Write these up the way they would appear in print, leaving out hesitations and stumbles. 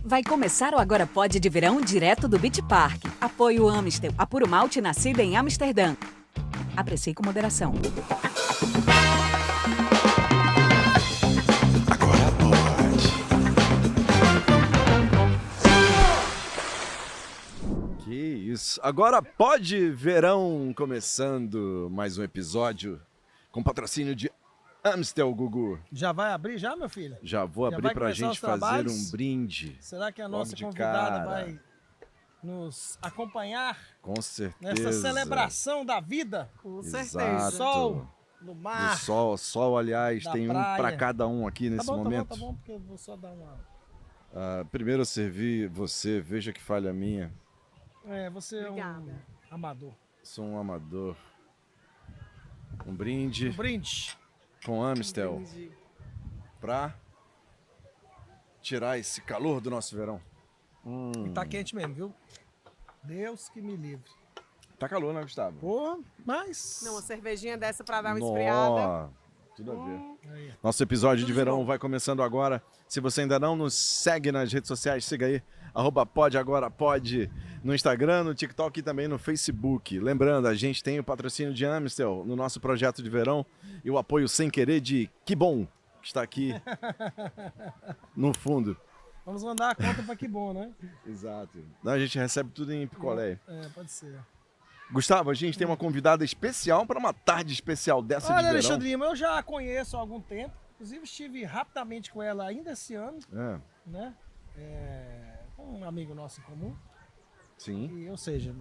Vai começar o Agora Pode de verão direto do Beach Park. Apoio Amstel, a puro malte nascida em Amsterdã. Aprecie com moderação. Agora pode. Que isso. Agora pode verão começando mais um episódio com patrocínio de Amstel, Gugu. Já vai abrir já, meu filho? Já vou Já abrir vai pra começar gente os fazer trabalhos? um brinde. Será que a Logo nossa de convidada cara. vai nos acompanhar Com certeza. nessa celebração da vida? Com Exato. certeza. Sol, no Do mar. sol, aliás, da tem um praia. pra cada um aqui nesse momento. Tá bom, porque eu vou só dar uma... Primeiro eu servi você, veja que falha minha. Você é um Obrigada. amador. Sou um amador. Um brinde Um brinde. com Amstel Entendi. pra tirar esse calor do nosso verão. E tá quente mesmo, viu? Deus que me livre. Tá calor, né, Gustavo? Pô, mas... Não, uma cervejinha dessa pra dar uma esfriada. Nó, tudo a ver. Aí. Nosso episódio de Tudo verão bom. vai começando agora. Se você ainda não nos segue nas redes sociais, siga aí, @podeagorapode no Instagram, no TikTok e também no Facebook. Lembrando, a gente tem o patrocínio de Amstel no nosso projeto de verão e o apoio sem querer de Que Bom, que está aqui no fundo. Vamos mandar a conta pra que bom, né? Exato. A gente recebe tudo em picolé. Pode ser. Gustavo, a gente tem uma convidada especial para uma tarde especial dessa de Olha, verão. Alexandre Lima, eu já a conheço há algum tempo. Inclusive, estive rapidamente com ela ainda esse ano, É, né? Com um amigo nosso em comum. sim. E, ou seja,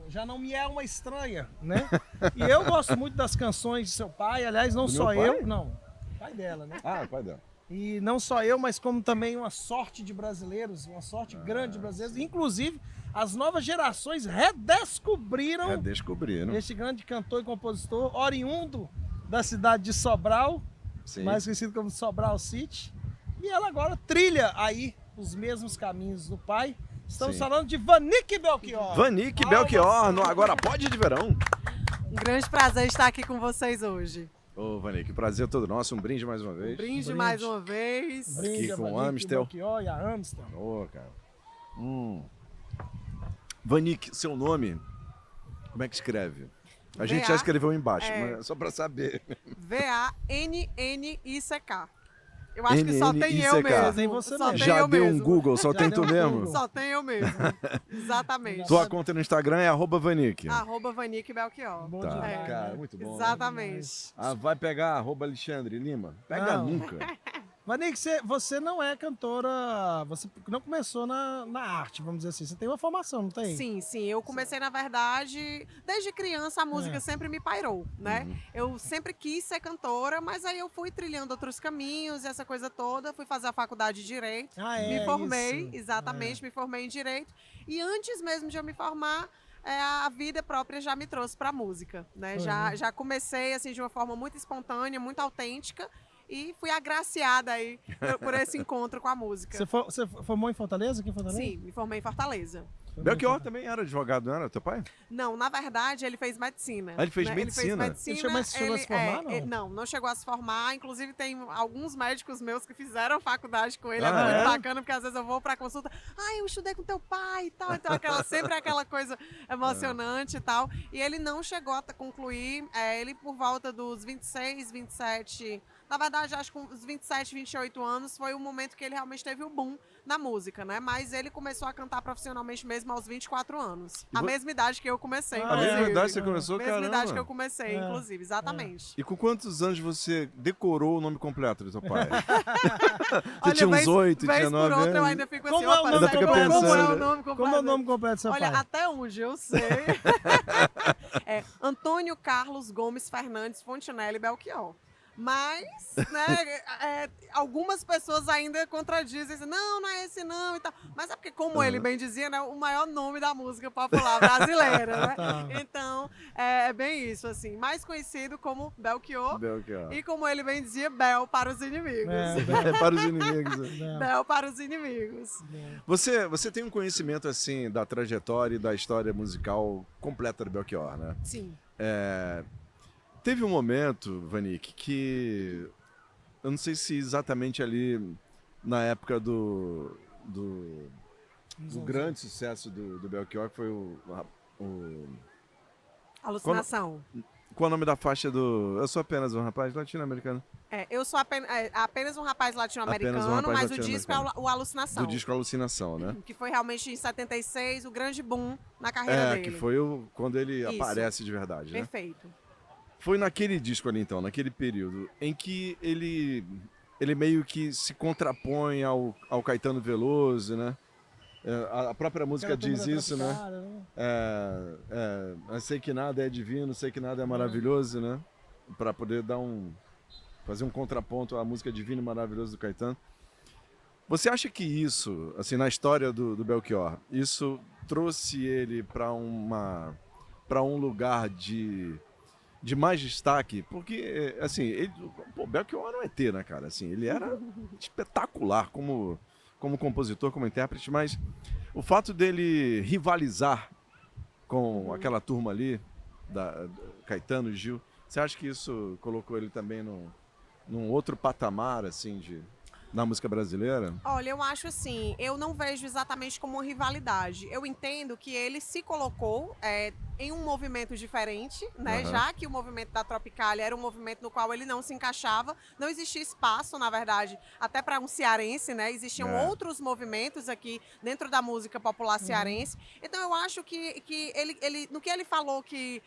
já não me é uma estranha, né? E eu gosto muito das canções de seu pai. Aliás, não Do só meu pai? eu, não. Pai dela, né? Ah, pai dela. E não só eu, mas como também uma sorte de brasileiros, uma sorte grande de brasileiros. Inclusive, as novas gerações redescobriram Descobriram. este grande cantor e compositor, oriundo da cidade de Sobral, Sim. mais conhecido como Sobral City. E ela agora trilha aí os mesmos caminhos do pai. Estamos Sim. falando de Vanique Belchior. Vanique Belchior, no Agora Pode de Verão. Um grande prazer estar aqui com vocês hoje. Ô, Vanique, prazer todo nosso. Um brinde mais uma vez. Brinde mais uma vez. Brinde Aqui a com Vanique Amstel. Belchior e a Amstel. Ô, cara. Vanique, seu nome, como é que escreve? A gente já escreveu embaixo, mas só pra saber. V-A-N-N-I-C-K. Eu acho que só tem eu N-N-I-C-K. mesmo. Tem você Só mesmo. tem Já eu deu um mesmo. Google, só tem deu tu um mesmo? Google. Só tem eu mesmo. Exatamente. Tua conta no Instagram é @Vanique. @Vanique Belchior. Bom Tá, demais, cara, né? muito bom. Né? Exatamente. Vai pegar @Alexandre Lima? Pega Não. nunca. Vanique, você não é cantora, você não começou na arte, vamos dizer assim. Você tem uma formação, não tem? Sim. Eu comecei, na verdade, desde criança a música sempre me pairou, né? Eu sempre quis ser cantora, mas aí eu fui trilhando outros caminhos, essa coisa toda. Fui fazer a faculdade de Direito. Me formei, isso. me formei em Direito. E antes mesmo de eu me formar, a vida própria já me trouxe pra música, né? Já comecei, assim, de uma forma muito espontânea, muito autêntica. E fui agraciada aí por esse encontro com a música. Você formou em Fortaleza? Aqui em Fortaleza? Sim, me formei em Fortaleza. Belchior também era advogado, não era teu pai? Não, na verdade, ele fez medicina. Ah, ele fez né? medicina? Ele chegou a se formar, não? Não chegou a se formar. Inclusive, tem alguns médicos meus que fizeram faculdade com ele. Ah, É muito é? bacana, porque às vezes eu vou pra consulta. Eu estudei com teu pai e tal. Então, sempre aquela coisa emocionante e tal. E ele não chegou a concluir. Ele, por volta dos 26, 27... Na verdade, acho que com os 27, 28 anos foi o momento que ele realmente teve o boom na música, né? Mas ele começou a cantar profissionalmente mesmo aos 24 anos. A mesma idade que eu comecei, A mesma inclusive. idade que você começou, Mesma caramba. idade que eu comecei, inclusive, exatamente. E com quantos anos você decorou o nome completo do teu pai? Você Olha, tinha uns vez 8, por tinha 9 outra, eu anos? ainda fico Como assim, é o opa, nome Ainda fica como é o pensando. nome completo? Como é o nome completo do seu Olha, pai? até onde eu sei. É Antônio Carlos Gomes Fernandes Fontinelli Belchior. Mas, né, algumas pessoas ainda contradizem, assim, não é esse não e tal. Mas é porque, como ele bem dizia, né, o maior nome da música popular brasileira, né? Tá. Então, é bem isso, assim. Mais conhecido como Belchior. Belchior. E como ele bem dizia, Bel para os inimigos. Para os inimigos. Bel para os inimigos. Você tem um conhecimento, assim, da trajetória e da história musical completa do Belchior, né? Sim. Teve um momento, Vanique, que eu não sei se exatamente ali na época do O grande sucesso do Belchior foi o Alucinação. qual é o nome da faixa do Eu Sou Apenas um Rapaz Latino-Americano? Eu sou apenas um rapaz latino-americano, Apenas um rapaz mas o disco é o Alucinação. Do disco Alucinação, né? Que foi realmente em 76 o grande boom na carreira dele. Que foi quando ele aparece de verdade, né? Perfeito. Foi naquele disco ali, então, naquele período, em que ele meio que se contrapõe ao Caetano Veloso, né? A própria música diz isso, né? Eu sei que nada é divino, sei que nada é maravilhoso, né? Para poder fazer um contraponto à música Divino e Maravilhoso do Caetano. Você acha que isso, assim, na história do Belchior, isso trouxe ele para um lugar de mais destaque? Porque, assim, o Belchior era um ET, né, cara? Assim, ele era espetacular como compositor, como intérprete, mas o fato dele rivalizar com aquela turma ali, Caetano e Gil, você acha que isso colocou ele também num outro patamar, assim, na música brasileira? Olha, eu acho assim, eu não vejo exatamente como uma rivalidade. Eu entendo que ele se colocou em um movimento diferente, né? Uhum. Já que o movimento da Tropicália era um movimento no qual ele não se encaixava, não existia espaço, na verdade, até para um cearense, né? Existiam outros movimentos aqui dentro da música popular cearense. Então eu acho que ele, no que ele falou que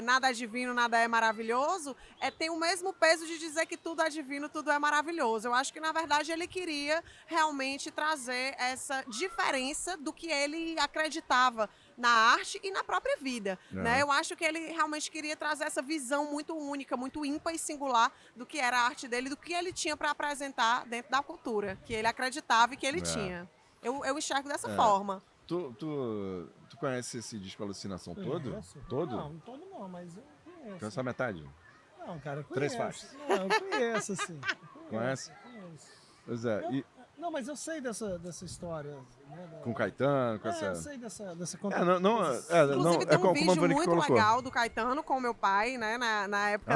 nada é divino, nada é maravilhoso, tem o mesmo peso de dizer que tudo é divino, tudo é maravilhoso. Eu acho que, na verdade, ele queria realmente trazer essa diferença do que ele acreditava na arte e na própria vida, né? Eu acho que ele realmente queria trazer essa visão muito única, muito ímpar e singular do que era a arte dele, do que ele tinha para apresentar dentro da cultura, que ele acreditava e que ele tinha. Eu enxergo dessa forma. Tu conhece esse disco Alucinação todo? Conheço. Todo? Não, todo não, mas eu conheço. Conhece a metade? Não, cara, eu conheço. 3 faixas. Não, eu conheço, assim. Conhece? Conheço. Pois é. Não, mas eu sei dessa história. Né, Com Caetano, com essa... eu sei dessa Inclusive, tem um como a vídeo Vani muito colocou. legal do Caetano com o meu pai, né? Na época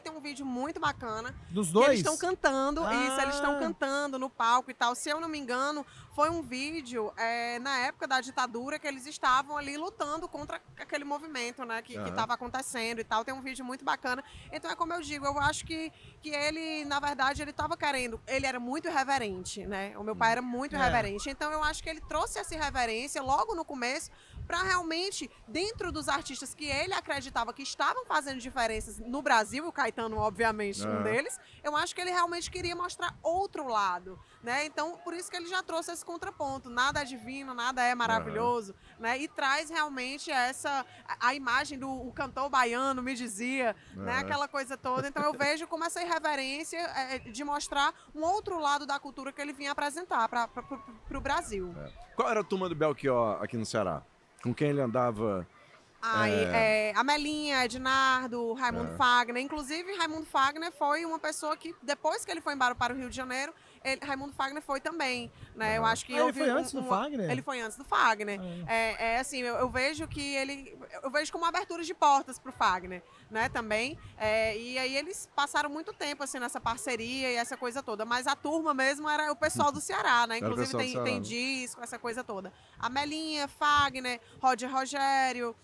tem um vídeo muito bacana. Dos Que dois? eles estão cantando, eles estão cantando no palco e tal. Se eu não me engano, foi um vídeo na época da ditadura que eles estavam ali lutando contra aquele movimento, né? Que estava acontecendo e tal. Tem um vídeo muito bacana. Então é como eu digo, eu acho que ele, na verdade, ele estava querendo. Ele era muito irreverente, né? O meu pai era muito irreverente. Então eu acho que ele trouxe essa irreverência logo no começo para realmente, dentro dos artistas que ele acreditava que estavam fazendo diferenças no Brasil, o Caetano, obviamente, um deles, eu acho que ele realmente queria mostrar outro lado, né? Então, por isso que ele já trouxe esse contraponto, nada é divino, nada é maravilhoso, né? E traz realmente a imagem do cantor baiano, me dizia, né? Aquela coisa toda. Então, eu vejo como essa irreverência de mostrar um outro lado da cultura que ele vinha apresentar para o Brasil. Qual era a turma do Belchior aqui no Ceará? Com quem ele andava? Amelinha, Ednardo, Raimundo Fagner. Inclusive, Raimundo Fagner foi uma pessoa que, depois que ele foi embora para o Rio de Janeiro, Raimundo Fagner foi também, né? Eu acho que ele foi antes do Fagner? Ele foi antes do Fagner. Assim, eu vejo que eu vejo como abertura de portas pro Fagner, né? Também. E aí eles passaram muito tempo, assim, nessa parceria e essa coisa toda. Mas a turma mesmo era o pessoal do Ceará, né? Inclusive tem disco, essa coisa toda. Amelinha, Fagner, Rogério,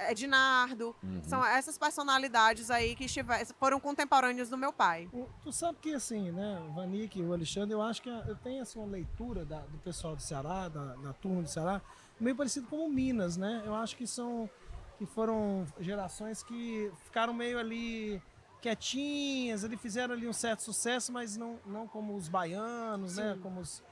Ednardo. São essas personalidades aí que foram contemporâneos do meu pai. Tu sabe que, assim, né, o Vanik e o Alexandre, eu acho que eu tenho, assim, uma leitura do pessoal do Ceará, da turma do Ceará, meio parecido com o Minas, né? Eu acho que foram gerações que ficaram meio ali quietinhas, ali fizeram ali um certo sucesso, mas não como os baianos, né? Como os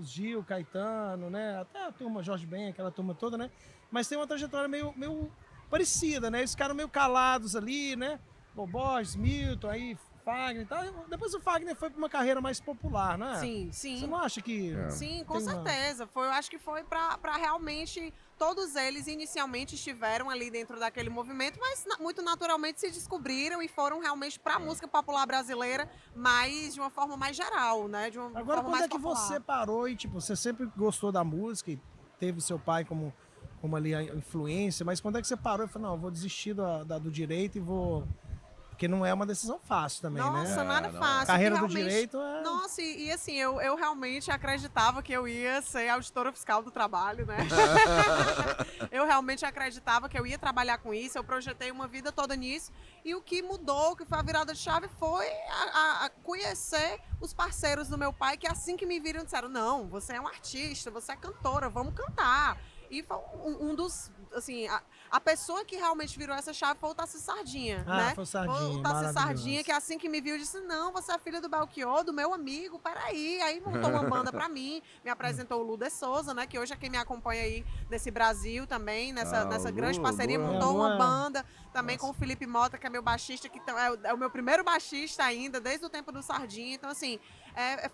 Gil, Caetano, né? Até a turma Jorge Ben, aquela turma toda, né? Mas tem uma trajetória meio parecida, né? Eles ficaram meio calados ali, né? Borges, Milton, aí Fagner e tal. Depois o Fagner foi para uma carreira mais popular, né? Sim. Você não acha que... Sim, com certeza. Eu acho que foi para realmente... Todos eles inicialmente estiveram ali dentro daquele movimento, mas muito naturalmente se descobriram e foram realmente para a música popular brasileira, mas de uma forma mais geral, né? Agora, quando é que você parou e, tipo, você sempre gostou da música e teve seu pai como ali a influência, mas quando é que você parou e falou, não, eu vou desistir do direito e vou Porque não é uma decisão fácil também, Nossa, né? nada não. fácil. Carreira do realmente- direito é... Nossa, e assim, eu realmente acreditava que eu ia ser auditora fiscal do trabalho, né? Eu realmente acreditava que eu ia trabalhar com isso, eu projetei uma vida toda nisso. E o que mudou, o que foi a virada de chave, foi a conhecer os parceiros do meu pai, que assim que me viram, disseram, não, você é um artista, você é cantora, vamos cantar. E foi um dos, assim, a pessoa que realmente virou essa chave foi o Tassi Sardinha, né? Foi o Sardinha, O Tassi maravilhoso. Sardinha, que assim que me viu, disse, não, você é filha do Belchior, do meu amigo, peraí. Aí montou uma banda pra mim, me apresentou o Lu de Souza, né? Que hoje é quem me acompanha aí nesse Brasil também, nessa o grande Lu, parceria, Lu é- montou Lu uma é- banda também Nossa. com o Felipe Mota, que é meu baixista, que é o meu primeiro baixista ainda, desde o tempo do Sardinha. Então, assim,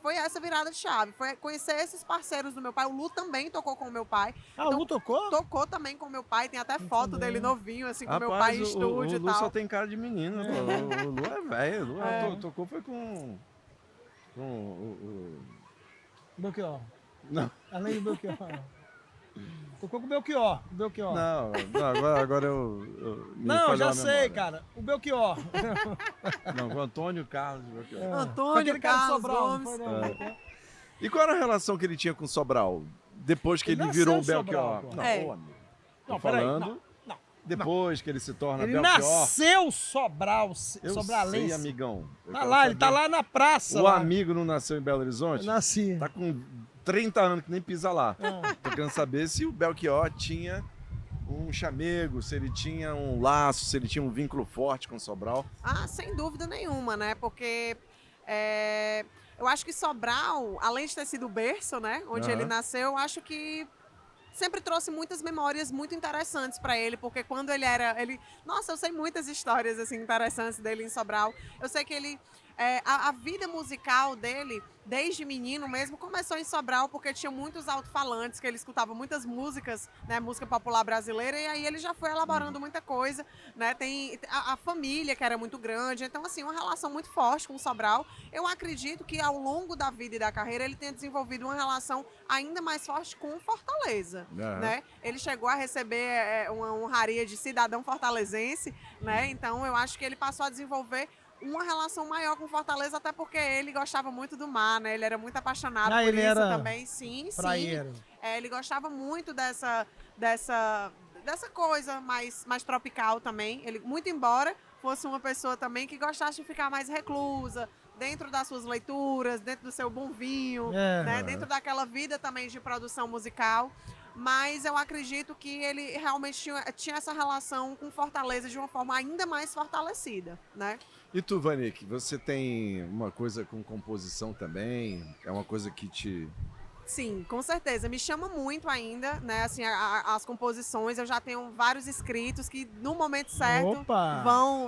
foi essa virada de chave, foi conhecer esses parceiros do meu pai. O Lu também tocou com o meu pai. Ah, o Lu tocou? Tocou também com o meu pai, tem até foto Entendeu. dele novinho, assim, com o meu Rapaz, pai em estúdio o e Lu tal. só tem cara de menino, pô. O Lu é velho. O Lu tocou foi com o... Belchior. Não, Além do Belchior. Tocou com o Belchior. não, agora eu me Não, falhou já a sei, memória. cara. O Belchior. Não, com o Antônio Carlos Belchior. Com Antônio aquele cara de Carlos Sobral, não Gomes. foi, não? E qual era a relação que ele tinha com o Sobral? Depois que Ele ele nasceu virou o em Sobral, Belchior. pô. Não, É. ô, amigo. Tô Não, peraí. falando Não. depois que ele se torna Ele Belchior. nasceu Sobral, Eu Sobralense. sei, amigão. Eu Tá quero lá, ele tá saber. lá na praça. O lá. amigo não nasceu em Belo Eu Horizonte? nasci. Tá com 30 anos que nem pisa lá. Ah. Tô querendo saber se o Belchior tinha um chamego, se ele tinha um laço, se ele tinha um vínculo forte com o Sobral. Ah, sem dúvida nenhuma, né? Porque eu acho que Sobral, além de ter sido o berço, né? Onde Aham. ele nasceu, eu acho que sempre trouxe muitas memórias muito interessantes pra ele, porque quando nossa, eu sei muitas histórias assim interessantes dele em Sobral. Eu sei que ele a vida musical dele, desde menino mesmo, começou em Sobral, porque tinha muitos alto-falantes, que ele escutava muitas músicas, né, música popular brasileira, e aí ele já foi elaborando muita coisa, né, tem a família, que era muito grande, então, assim, uma relação muito forte com Sobral. Eu acredito que ao longo da vida e da carreira, ele tenha desenvolvido uma relação ainda mais forte com Fortaleza, Aham. né? Ele chegou a receber uma honraria de cidadão fortalezense, né, então eu acho que ele passou a desenvolver uma relação maior com Fortaleza, até porque ele gostava muito do mar, né? Ele era muito apaixonado por ele isso era também. Sim. Praieiro. Ele gostava muito dessa coisa mais tropical também. Ele, muito embora fosse uma pessoa também que gostasse de ficar mais reclusa, dentro das suas leituras, dentro do seu bom vinho, né? Dentro daquela vida também de produção musical. Mas eu acredito que ele realmente tinha essa relação com Fortaleza de uma forma ainda mais fortalecida, né? E tu, Vanik, você tem uma coisa com composição também? É uma coisa que te... Sim, com certeza. Me chama muito ainda, né? Assim, as composições, eu já tenho vários escritos que no momento certo Opa!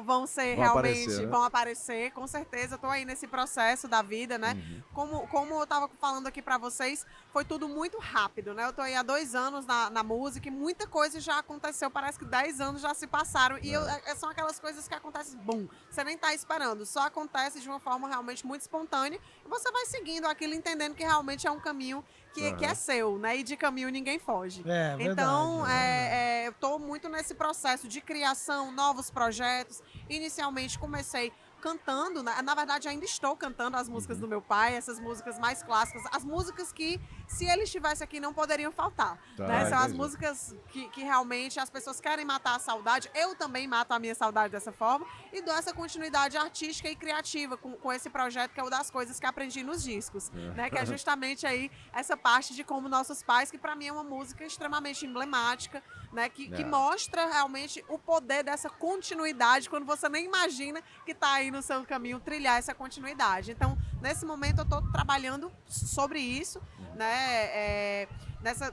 vão ser Vão realmente, aparecer, né? vão aparecer, com certeza. Eu tô aí nesse processo da vida, né? Como eu tava falando aqui pra vocês, foi tudo muito rápido, né? Eu tô aí há 2 anos na música e muita coisa já aconteceu. Parece que 10 anos já se passaram. E são aquelas coisas que acontecem, bum, você nem tá esperando. Só acontece de uma forma realmente muito espontânea. E você vai seguindo aquilo, entendendo que realmente é um caminho que é seu, né? E de caminho ninguém foge. É, Então, verdade. eu tô muito nesse processo de criação, novos projetos. Inicialmente comecei cantando, na verdade ainda estou cantando as músicas do meu pai, essas músicas mais clássicas, as músicas que, se ele estivesse aqui, não poderiam faltar. Tá, Né? São as entendi. músicas que realmente as pessoas querem matar a saudade, eu também mato a minha saudade dessa forma, e dou essa continuidade artística e criativa com esse projeto, que é o das coisas que aprendi nos discos, né? Que é justamente aí essa parte de como nossos pais, que pra mim é uma música extremamente emblemática, né? Que mostra realmente o poder dessa continuidade, quando você nem imagina que tá aí no seu caminho trilhar essa continuidade. Então, nesse momento eu tô trabalhando sobre isso, né?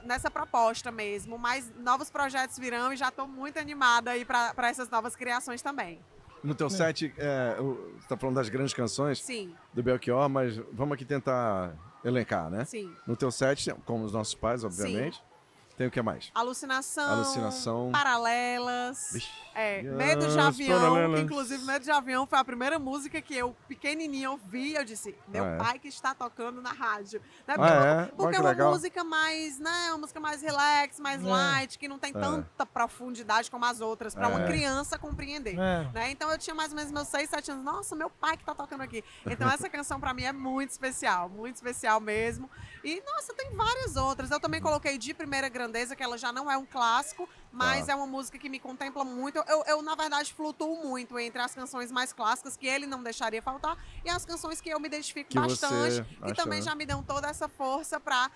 Nessa proposta mesmo, mas novos projetos virão e já tô muito animada aí para essas novas criações também. No teu set, você tá falando das grandes canções Sim, do Belchior, mas vamos aqui tentar elencar, né? sim. No teu set, como os nossos pais, obviamente, Tem o que mais? Alucinação. Paralelas. Vixe. Medo de As Avião. Paralelas. Que, inclusive, Medo de Avião foi a primeira música que eu, pequenininha, ouvi. Eu disse, meu pai que está tocando na rádio. Né? Porque é uma música mais, né? Uma música mais relax, mais light, que não tem tanta profundidade como as outras, para uma criança compreender. Né? Então eu tinha mais ou menos meus 6, 7 anos. Nossa, meu pai que tá tocando aqui. Então essa canção para mim é muito especial mesmo. E, nossa, tem várias outras. Eu também coloquei De Primeira Grandeza, que ela já não é um clássico, mas é uma música que me contempla muito. Eu, na verdade, flutuo muito entre as canções mais clássicas, que ele não deixaria faltar, e as canções que eu me identifico Que bastante, que também já me dão toda essa força pra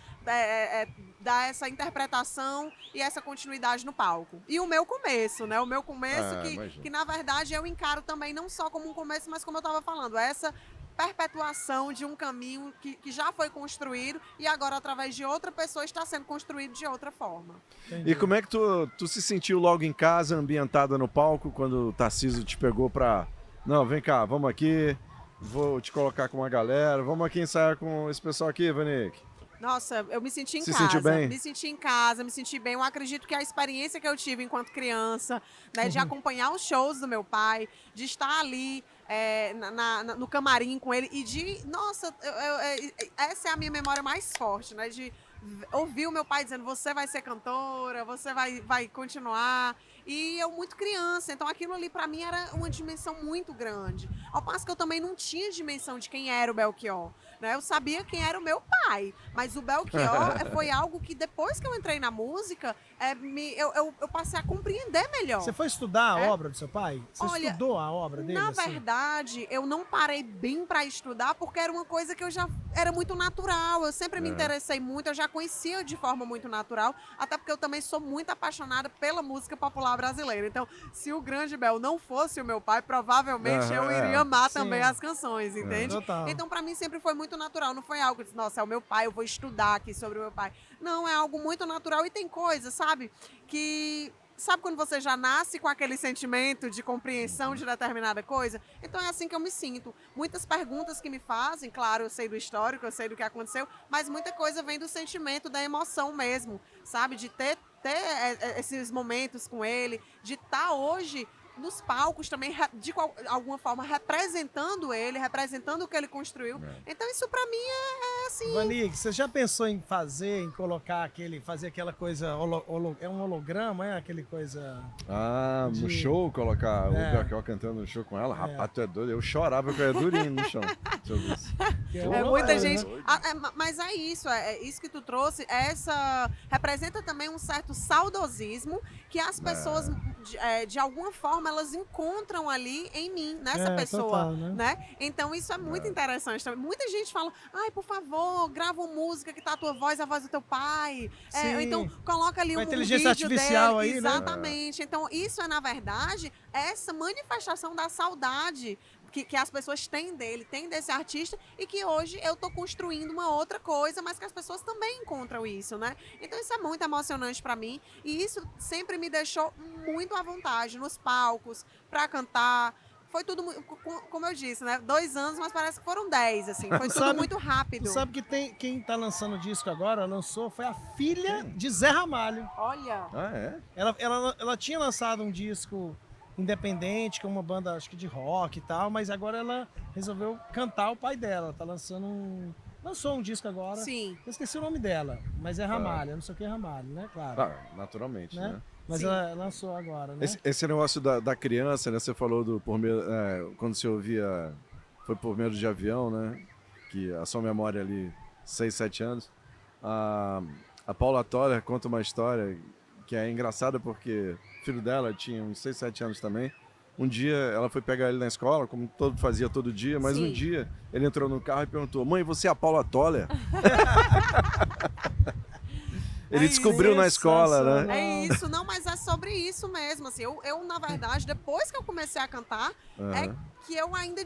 dar essa interpretação e essa continuidade no palco. E o meu começo, né? O meu começo que, na verdade, eu encaro também não só como um começo, mas como eu tava falando, essa perpetuação de um caminho que já foi construído e agora, através de outra pessoa, está sendo construído de outra forma. Entendi. E como é que tu se sentiu logo em casa, ambientada no palco, quando o Tarcísio te pegou pra... Não, vem cá, vamos aqui, vou te colocar com uma galera, vamos aqui ensaiar com esse pessoal aqui, Vanique. Nossa, eu me senti em Se casa. sentiu bem? Me senti em casa, me senti bem. Eu acredito que a experiência que eu tive enquanto criança, né, de acompanhar os shows do meu pai, de estar ali no camarim com ele e de... Nossa, essa é a minha memória mais forte, né? De ouvir o meu pai dizendo, você vai ser cantora, você vai continuar. E eu muito criança, então aquilo ali pra mim era uma dimensão muito grande. Ao passo que eu também não tinha dimensão de quem era o Belchior, né? Eu sabia quem era o meu pai, mas o Belchior foi algo que depois que eu entrei na música, eu passei a compreender melhor. Você foi estudar a obra do seu pai? Você estudou a obra dele? Na verdade, eu não parei bem pra estudar, porque era uma coisa que eu já era muito natural. Eu sempre me interessei muito, eu já conhecia de forma muito natural, até porque eu também sou muito apaixonada pela música popular brasileira. Então, se o Grande Bel não fosse o meu pai, provavelmente eu iria amar também as canções, entende? Então, pra mim sempre foi muito natural. Não foi algo de, nossa, é o meu pai, eu vou estudar aqui sobre o meu pai. Não, é algo muito natural e tem coisas, sabe? Que... Sabe quando você já nasce com aquele sentimento de compreensão de determinada coisa? Então é assim que eu me sinto. Muitas perguntas que me fazem, claro, eu sei do histórico, eu sei do que aconteceu, mas muita coisa vem do sentimento, da emoção mesmo, sabe? De ter esses momentos com ele, de estar hoje nos palcos também, de alguma forma, representando ele, representando o que ele construiu. Então isso pra mim é assim... Vanique, você já pensou em colocar fazer aquela coisa, é um holograma, aquele coisa... No show, colocar o Belchior cantando no show com ela? Rapaz, tu é doido, eu chorava que eu ia durinho no chão. Muita gente... Mas é isso que tu trouxe, representa também um certo saudosismo que as pessoas, de alguma forma, elas encontram ali em mim, nessa pessoa, total, né? Então isso é muito interessante também. Muita gente fala, ai, por favor, grava uma música que tá a tua voz, a voz do teu pai. Então coloca ali inteligência artificial dele. aí, exatamente. Então isso é, na verdade, essa manifestação da saudade que as pessoas têm dele, têm desse artista, e que hoje eu tô construindo uma outra coisa, mas que as pessoas também encontram isso, né? Então isso é muito emocionante pra mim, e isso sempre me deixou muito à vontade nos palcos, pra cantar. Foi tudo, como eu disse, né? 2 anos, mas parece que foram 10, assim. Foi tudo muito rápido. Tu sabe que quem tá lançando disco agora, foi a filha de Zé Ramalho. Olha! Ela tinha lançado um disco independente, com uma banda, acho que de rock e tal, mas agora ela resolveu cantar o pai dela. Tá lançou um disco agora. Sim. Eu esqueci o nome dela, mas é Ramalho, não sei o que é Ramalho, né? Claro. Naturalmente, né? Mas ela lançou agora, né? Esse negócio da criança, né? Você falou quando você ouvia, foi por medo de avião, né? Que a sua memória ali, 6, 7 anos. A Paula Toller conta uma história que é engraçada porque o filho dela tinha uns 6, 7 anos também. Um dia ela foi pegar ele na escola, como fazia todo dia, mas um dia ele entrou no carro e perguntou, mãe, você é a Paula Toller? Ele descobriu na escola, né? É isso, não, mas é sobre isso mesmo, assim, eu na verdade, depois que eu comecei a cantar, é que eu ainda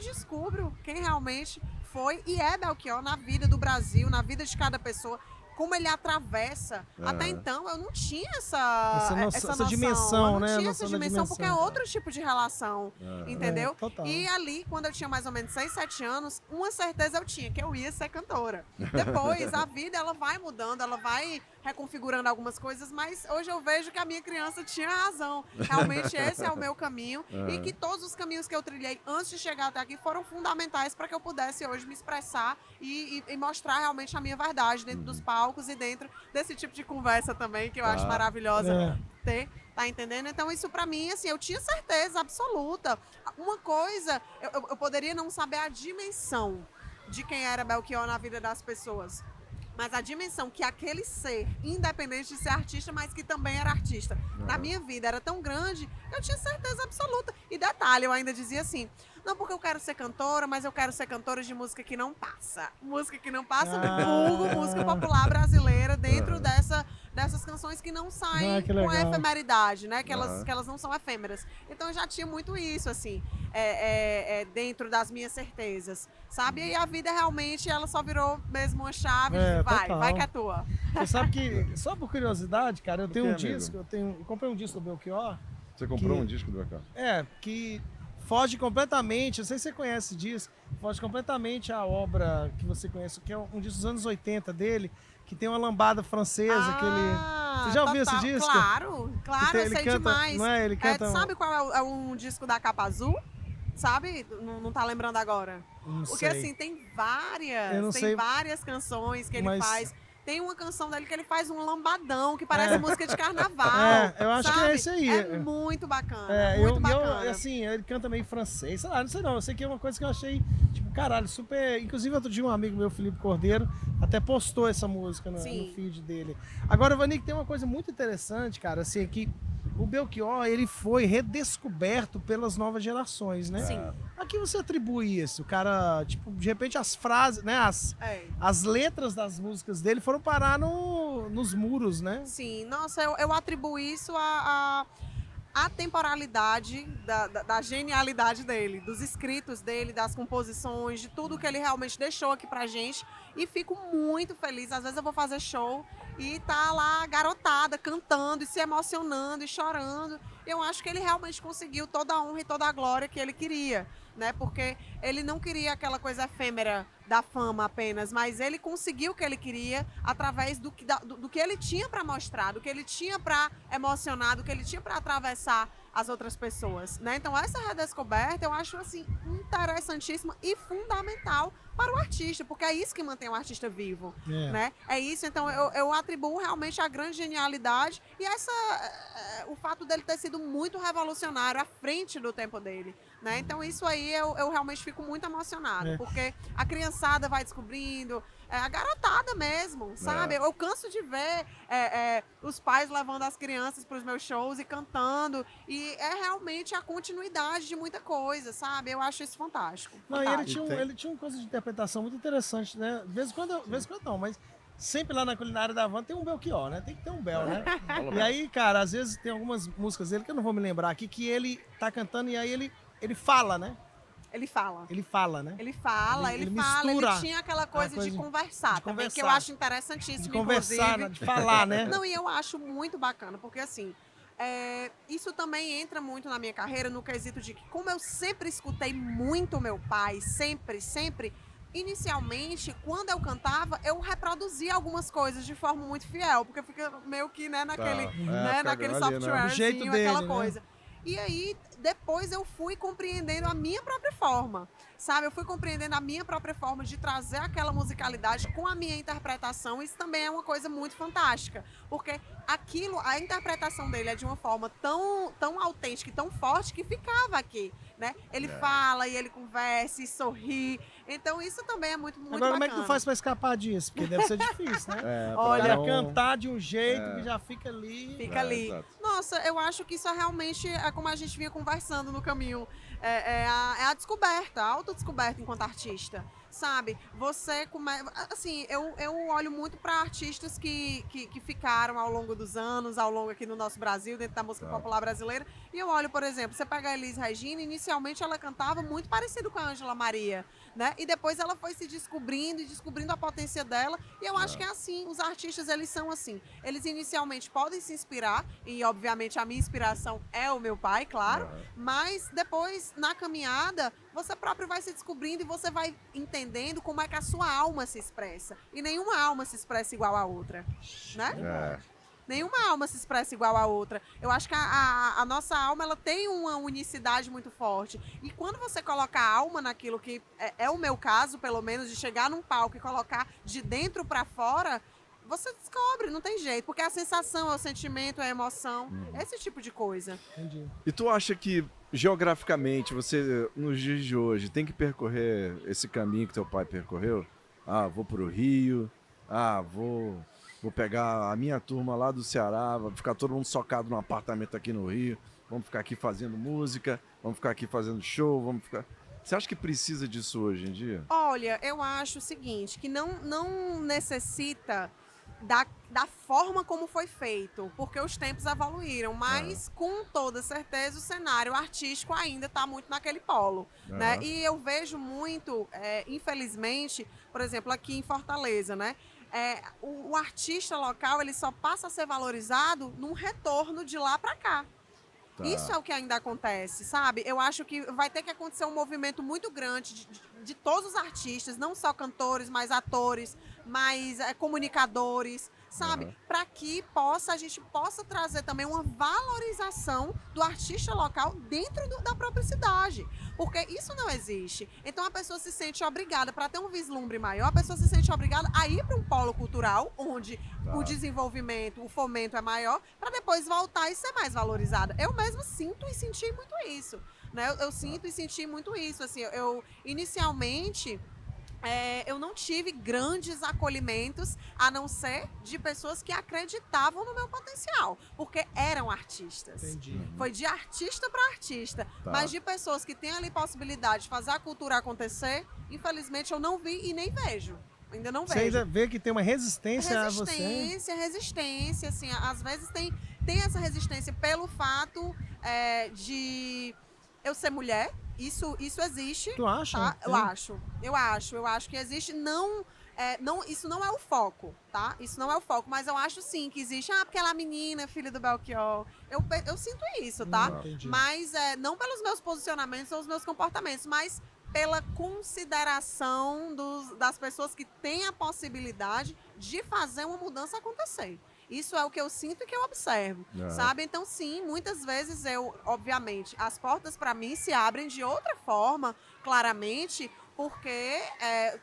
descubro quem realmente foi e é Belchior na vida do Brasil, na vida de cada pessoa. como ele atravessa. Até então eu não tinha essa noção, dimensão, eu né? não tinha essa dimensão, porque é outro tipo de relação, entendeu? Total. E ali, quando eu tinha mais ou menos 6, 7 anos, uma certeza eu tinha, que eu ia ser cantora. Depois, a vida, ela vai mudando, ela vai reconfigurando algumas coisas, mas hoje eu vejo que a minha criança tinha razão. Realmente esse é o meu caminho e que todos os caminhos que eu trilhei antes de chegar até aqui foram fundamentais para que eu pudesse hoje me expressar e mostrar realmente a minha verdade dentro dos palcos e dentro desse tipo de conversa também, que eu acho maravilhosa ter. Tá entendendo? Então isso pra mim, assim, eu tinha certeza absoluta. Uma coisa, eu poderia não saber a dimensão de quem era Belchior na vida das pessoas. Mas a dimensão que aquele ser, independente de ser artista, mas que também era artista, na minha vida era tão grande, eu tinha certeza absoluta. E detalhe, eu ainda dizia assim, não porque eu quero ser cantora, mas eu quero ser cantora de música que não passa. Música que não passa, vulgo, música popular brasileira, dentro dessas canções que não saem com a efemeridade, né? Que elas não são efêmeras. Então eu já tinha muito isso, assim, dentro das minhas certezas, sabe? E a vida realmente, ela só virou mesmo uma chave de vai que é tua. Você sabe que, só por curiosidade, cara, eu tenho um disco, eu comprei um disco do Belchior. Você comprou um disco do Belchior? Que foge completamente, não sei se você conhece disso, foge completamente a obra que você conhece, que é um disco dos anos 80 dele, que tem uma lambada francesa, que ele... Você já ouviu esse disco? Claro, eu sei canta, demais. Não é? Ele canta... Sabe qual é um disco da capa azul? Sabe? Não tá lembrando agora. Não Porque sei. assim, tem várias canções que ele faz. Tem uma canção dele que ele faz um lambadão, que parece música de carnaval. Eu acho que é esse aí. É muito bacana, muito bacana. Assim, ele canta meio francês, sei lá, não sei não. Eu sei que é uma coisa que eu achei, tipo, caralho, super... Inclusive, outro dia um amigo meu, Felipe Cordeiro, até postou essa música no feed dele. Agora, Vanik, tem uma coisa muito interessante, cara, assim, que o Belchior, ele foi redescoberto pelas novas gerações, né? Sim. A que você atribui isso? O cara, tipo, de repente as frases, né? As letras das músicas dele foram parar nos muros, né? Sim, nossa, eu atribuo isso à temporalidade da genialidade dele, dos escritos dele, das composições, de tudo que ele realmente deixou aqui pra gente. E fico muito feliz. Às vezes eu vou fazer show e tá lá a garotada cantando e se emocionando e chorando. Eu acho que ele realmente conseguiu toda a honra e toda a glória que ele queria, né? Porque ele não queria aquela coisa efêmera da fama apenas, mas ele conseguiu o que ele queria através do que ele tinha para mostrar, do que ele tinha para emocionar, do que ele tinha para atravessar as outras pessoas, né? Então essa redescoberta eu acho assim interessantíssima e fundamental para o artista, porque é isso que mantém o artista vivo, né? É isso, então eu atribuo realmente a grande genialidade e o fato dele ter sido muito revolucionário à frente do tempo dele, né? Então isso aí eu realmente fico muito emocionada, porque a criançada vai descobrindo, a garotada mesmo, sabe? Eu canso de ver os pais levando as crianças para os meus shows e cantando, e é realmente a continuidade de muita coisa, sabe? Eu acho isso fantástico. Não, e ele tinha uma coisa de interpretação muito interessante, né? De vez em quando não, mas sempre lá na culinária da Van tem um Belchior, né? Tem que ter um Bel, né? E aí, cara, às vezes tem algumas músicas dele que eu não vou me lembrar aqui, que ele tá cantando e aí ele fala, né? Ele fala. Ele fala, né? Ele fala. Ele tinha aquela coisa de conversar também, que eu acho interessantíssimo, de conversar, inclusive. de falar, né? Não, e eu acho muito bacana, porque assim, isso também entra muito na minha carreira, no quesito de que, como eu sempre escutei muito meu pai, sempre, inicialmente, quando eu cantava, eu reproduzia algumas coisas de forma muito fiel, porque fica meio que, né, naquele softwarezinho, aquela coisa. E aí, depois eu fui compreendendo a minha própria forma, sabe? Eu fui compreendendo a minha própria forma de trazer aquela musicalidade com a minha interpretação. Isso também é uma coisa muito fantástica, porque a interpretação dele é de uma forma tão autêntica e tão forte que ficava aqui, né? Ele fala e ele conversa e sorri. Então isso também é muito Agora, bacana. como é que tu faz pra escapar disso? Porque deve ser difícil, né? Olha, cantar de um jeito que já fica ali. Fica ali. Exato. Nossa, eu acho que isso realmente é como a gente vinha conversando no caminho. É a descoberta, a autodescoberta enquanto artista, sabe? Você assim, eu olho muito para artistas que ficaram ao longo dos anos, ao longo aqui no nosso Brasil, dentro da música popular brasileira, e eu olho, por exemplo, você pega a Elis Regina, inicialmente ela cantava muito parecido com a Ângela Maria, né? E depois ela foi se descobrindo e descobrindo a potência dela, e eu acho que é assim, os artistas, eles são assim, eles inicialmente podem se inspirar, e obviamente a minha inspiração é o meu pai, claro, mas depois, na caminhada, você próprio vai se descobrindo e você vai entendendo como é que a sua alma se expressa. E nenhuma alma se expressa igual à outra, né? Nenhuma alma se expressa igual à outra. Eu acho que a nossa alma, ela tem uma unicidade muito forte. E quando você coloca a alma naquilo que é o meu caso, pelo menos, de chegar num palco e colocar de dentro para fora, você descobre, não tem jeito. Porque a sensação, é o sentimento, é a emoção, esse tipo de coisa. Entendi. E tu acha que, geograficamente, você, nos dias de hoje, tem que percorrer esse caminho que teu pai percorreu? Ah, vou pro Rio, vou pegar a minha turma lá do Ceará, vai ficar todo mundo socado num apartamento aqui no Rio, vamos ficar aqui fazendo música, vamos ficar aqui fazendo show, vamos ficar... Você acha que precisa disso hoje em dia? Olha, eu acho o seguinte, que não necessita da forma como foi feito, porque os tempos evoluíram, mas com toda certeza o cenário artístico ainda está muito naquele polo, né? E eu vejo muito, infelizmente, por exemplo, aqui em Fortaleza, né? O artista local, ele só passa a ser valorizado num retorno de lá para cá. Isso é o que ainda acontece, sabe? Eu acho que vai ter que acontecer um movimento muito grande de todos os artistas, não só cantores, mas atores, mais comunicadores, sabe? Para que a gente possa trazer também uma valorização do artista local dentro da própria cidade. Porque isso não existe. Então a pessoa se sente obrigada, para ter um vislumbre maior, a pessoa se sente obrigada a ir para um polo cultural, onde o desenvolvimento, o fomento é maior, para depois voltar e ser mais valorizada. Eu mesmo sinto e senti muito isso, né? Eu sinto e senti muito isso. Assim, eu inicialmente... eu não tive grandes acolhimentos, a não ser de pessoas que acreditavam no meu potencial, porque eram artistas. Entendi. Foi de artista para artista, mas de pessoas que têm ali possibilidade de fazer a cultura acontecer, infelizmente eu não vi e nem vejo. Ainda não vejo. Você ainda vê que tem uma resistência a você? Resistência, assim, às vezes tem essa resistência pelo fato de eu ser mulher. Isso existe. Tu acha? Tá? Eu acho que existe. Isso não é o foco, tá? Isso não é o foco, mas eu acho sim que existe. Porque ela é menina, filha do Belchior. Eu sinto isso, tá? Entendi. Mas não pelos meus posicionamentos ou os meus comportamentos, mas pela consideração das pessoas que têm a possibilidade de fazer uma mudança acontecer. Isso é o que eu sinto e que eu observo, sabe? Então, sim, muitas vezes obviamente, as portas para mim se abrem de outra forma, claramente, porque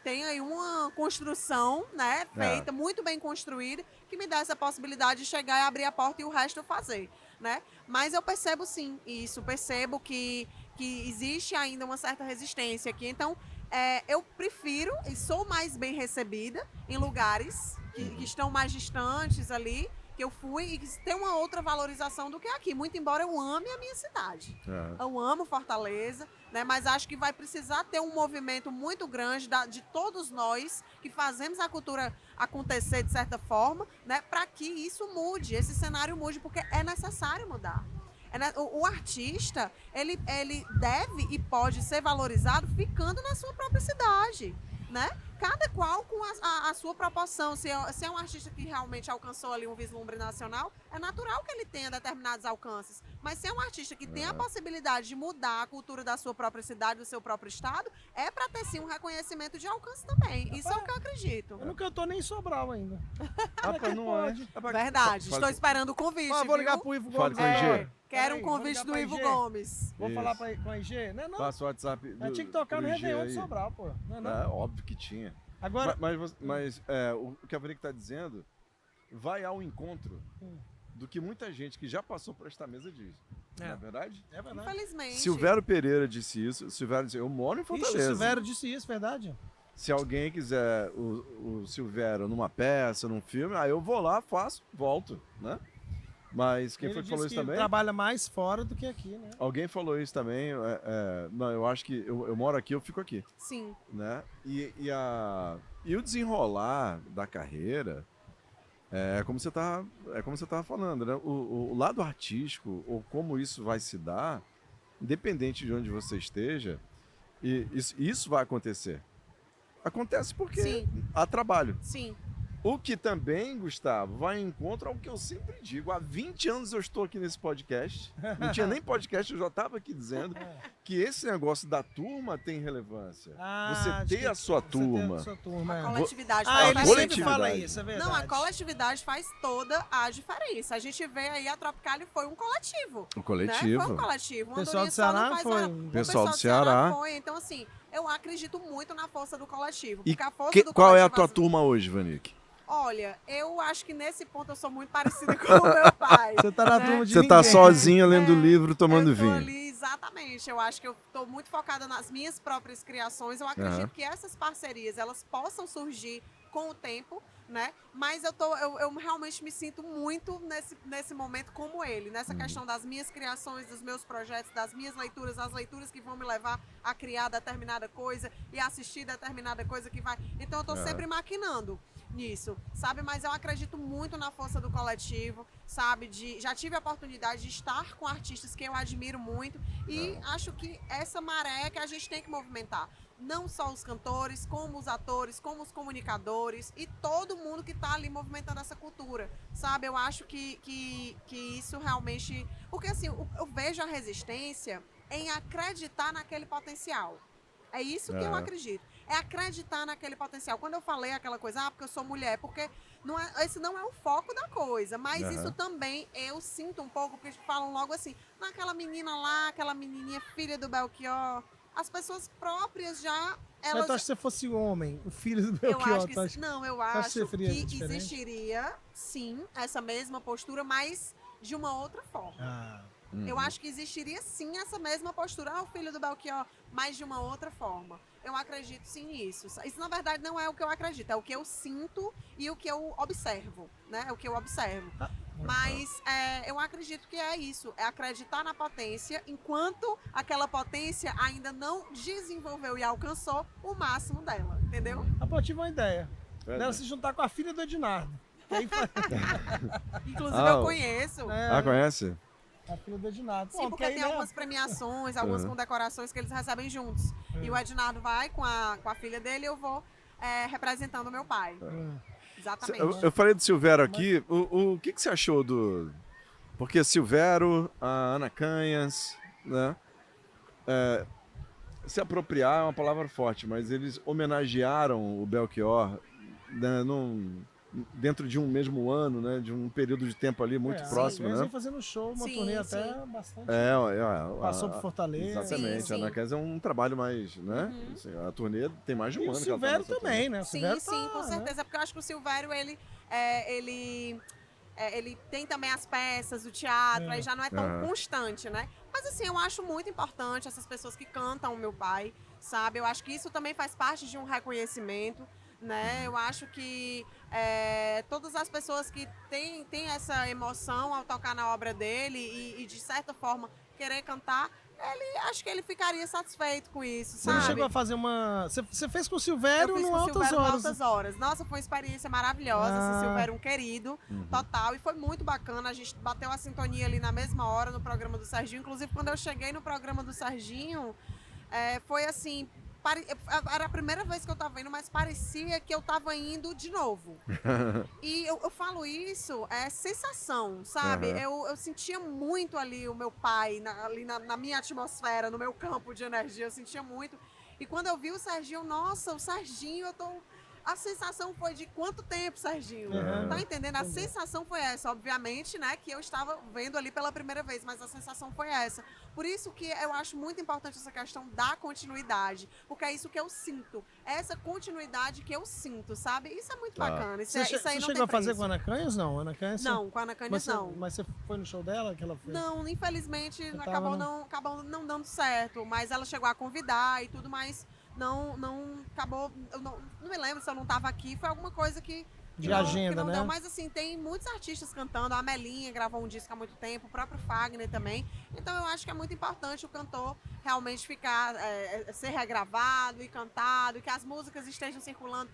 tem aí uma construção, né, feita, muito bem construída, que me dá essa possibilidade de chegar e abrir a porta e o resto eu fazer, né? Mas eu percebo, sim, percebo que existe ainda uma certa resistência aqui. Então, eu prefiro e sou mais bem recebida em lugares que estão mais distantes ali, que eu fui, e que tem uma outra valorização do que aqui, muito embora eu ame a minha cidade. Eu amo Fortaleza, né, mas acho que vai precisar ter um movimento muito grande de todos nós que fazemos a cultura acontecer de certa forma, né, para que isso mude, esse cenário mude, porque é necessário mudar. O artista, ele deve e pode ser valorizado ficando na sua própria cidade, né? Cada qual com a sua proporção. Se é um artista que realmente alcançou ali um vislumbre nacional, é natural que ele tenha determinados alcances. Mas se é um artista que tem a possibilidade de mudar a cultura da sua própria cidade, do seu próprio estado, é para ter sim um reconhecimento de alcance também. Isso é o que eu acredito. Eu nunca tô nem em Sobral ainda. Não é? Verdade. Estou esperando o convite. Vou ligar viu? pro Ivo Fale Gomes. com a IG. Quero um Peraí, vou convite ligar do pra Ivo IG. Gomes. Vou Isso. falar com a IG? Não. Passa o WhatsApp do Tinha que tocar no pro IG Réveillon de aí. Sobral, pô. Não. Óbvio que tinha. Agora, Mas o que a Veronique está dizendo vai ao encontro do que muita gente que já passou por esta mesa diz. Não é verdade? é verdade. Infelizmente. Silvério Pereira disse isso. Silvério disse, eu moro em Ixi, Fortaleza. o Silvério disse isso, verdade? Se alguém quiser o Silvério numa peça, num filme, aí eu vou lá, faço, volto, né? Mas quem Ele foi que disse falou isso que também? trabalha mais fora do que aqui, né? Alguém falou isso também. Não, eu acho que eu moro aqui, eu fico aqui. Sim. Né? E o desenrolar da carreira é como você estava falando, né? O lado artístico, ou como isso vai se dar, independente de onde você esteja, e isso vai acontecer. Acontece porque Sim. há trabalho. Sim. O que também, Gustavo, vai em encontro ao que eu sempre digo. Há 20 anos eu estou aqui nesse podcast. Não tinha nem podcast, eu já estava aqui dizendo que esse negócio da turma tem relevância. Você ter a sua turma. A coletividade A faz Ele coletividade. sempre fala isso, é verdade. Não, a coletividade faz toda a diferença. A gente vê aí a Tropicália foi um coletivo. O coletivo. Né? Foi um coletivo. O pessoal do Ceará foi. O pessoal do Ceará foi. Então, assim, eu acredito muito na força do coletivo. E Porque a força do qual é a coletivo, tua turma hoje, Vanique? Olha, eu acho que nesse ponto eu sou muito parecida com o meu pai. Você tá na né? turma de Você tá ninguém. sozinha lendo livro, tomando eu tô vinho. ali, exatamente. Eu acho que eu tô muito focada nas minhas próprias criações. Eu acredito que essas parcerias, elas possam surgir com o tempo, né? Mas eu realmente me sinto muito nesse momento como ele, nessa questão das minhas criações, dos meus projetos, das minhas leituras, as leituras que vão me levar a criar determinada coisa e assistir determinada coisa que vai. Então eu tô sempre maquinando nisso, sabe? Mas eu acredito muito na força do coletivo, sabe? Já tive a oportunidade de estar com artistas que eu admiro muito e acho que essa maré é que a gente tem que movimentar. Não só os cantores, como os atores, como os comunicadores e todo mundo que está ali movimentando essa cultura, sabe? Eu acho que isso realmente... Porque assim, eu vejo a resistência em acreditar naquele potencial. É isso que eu acredito. É acreditar naquele potencial. Quando eu falei aquela coisa, porque eu sou mulher, porque esse não é o foco da coisa, mas isso também eu sinto um pouco, porque falam logo assim, naquela menina lá, aquela menininha filha do Belchior, as pessoas próprias já... Mas tu acha que se fosse homem, o filho do Belchior? Eu acho que existiria, sim, essa mesma postura, mas de uma outra forma. Eu acho que existiria sim essa mesma postura, o filho do Belchior, mas de uma outra forma. Eu acredito sim nisso. Isso, na verdade, não é o que eu acredito, é o que eu sinto e o que eu observo, né? É o que eu observo. Mas eu acredito que é isso, é acreditar na potência, enquanto aquela potência ainda não desenvolveu e alcançou o máximo dela, entendeu? Eu tive uma ideia. Dela se juntar com a filha do Ednardo. Inclusive eu conheço. Conhece? A filha do Ednardo. Sim, porque tem algumas premiações, algumas condecorações que eles recebem juntos. E o Ednardo vai com a filha dele e eu vou representando o meu pai. Exatamente. Eu falei do Silvério aqui, o que você achou do... Porque Silvério, a Ana Canhas, né? Se apropriar é uma palavra forte, mas eles homenagearam o Belchior, né, dentro de um mesmo ano, né? De um período de tempo ali muito próximo, eles né? vêm fazendo show, uma turnê até bastante. Passou por Fortaleza. Exatamente, a Ana Canhas é um trabalho mais, né? Assim, a turnê tem mais de um ano. O Silvério também, né? O Sim, Silvério com certeza, porque eu acho que o Silvério, ele tem também as peças, o teatro, aí já não é tão constante, né? Mas assim, eu acho muito importante essas pessoas que cantam o meu pai, sabe? Eu acho que isso também faz parte de um reconhecimento, né? Eu acho que todas as pessoas que têm essa emoção ao tocar na obra dele e de certa forma querer cantar, acho que ele ficaria satisfeito com isso, sabe? Você chegou a fazer uma... Você fez com o Silvério no Altas Horas. Nossa, foi uma experiência maravilhosa. Esse Silvério é um querido, total. E foi muito bacana. A gente bateu a sintonia ali na mesma hora no programa do Serginho. Inclusive, quando eu cheguei no programa do Serginho, foi assim... Era a primeira vez que eu tava indo, mas parecia que eu tava indo de novo. E eu falo isso, é sensação, sabe? Eu sentia muito ali o meu pai, ali na minha atmosfera, no meu campo de energia, eu sentia muito. E quando eu vi o Serginho, nossa, o Serginho, a sensação foi de quanto tempo, Serginho? Tá entendendo? A sensação foi essa, obviamente, né? Que eu estava vendo ali pela primeira vez, mas a sensação foi essa. Por isso que eu acho muito importante essa questão da continuidade, porque é isso que eu sinto. É essa continuidade que eu sinto, sabe? Isso é muito bacana. Isso aí você não chegou tem a fazer preço. com a Ana Canhas, não? Ana Canhas, não, com a Ana Canhas não. Mas você foi no show dela que ela fez? Não, infelizmente acabou não dando certo, mas ela chegou a convidar e tudo, mas não acabou, eu não me lembro se eu não estava aqui, foi alguma coisa que De que não- agenda, que não né? deu, mas assim, tem muitos artistas cantando. A Melinha gravou um disco há muito tempo, o próprio Fagner também. Então eu acho que é muito importante o cantor realmente ficar, ser regravado e cantado, e que as músicas estejam circulando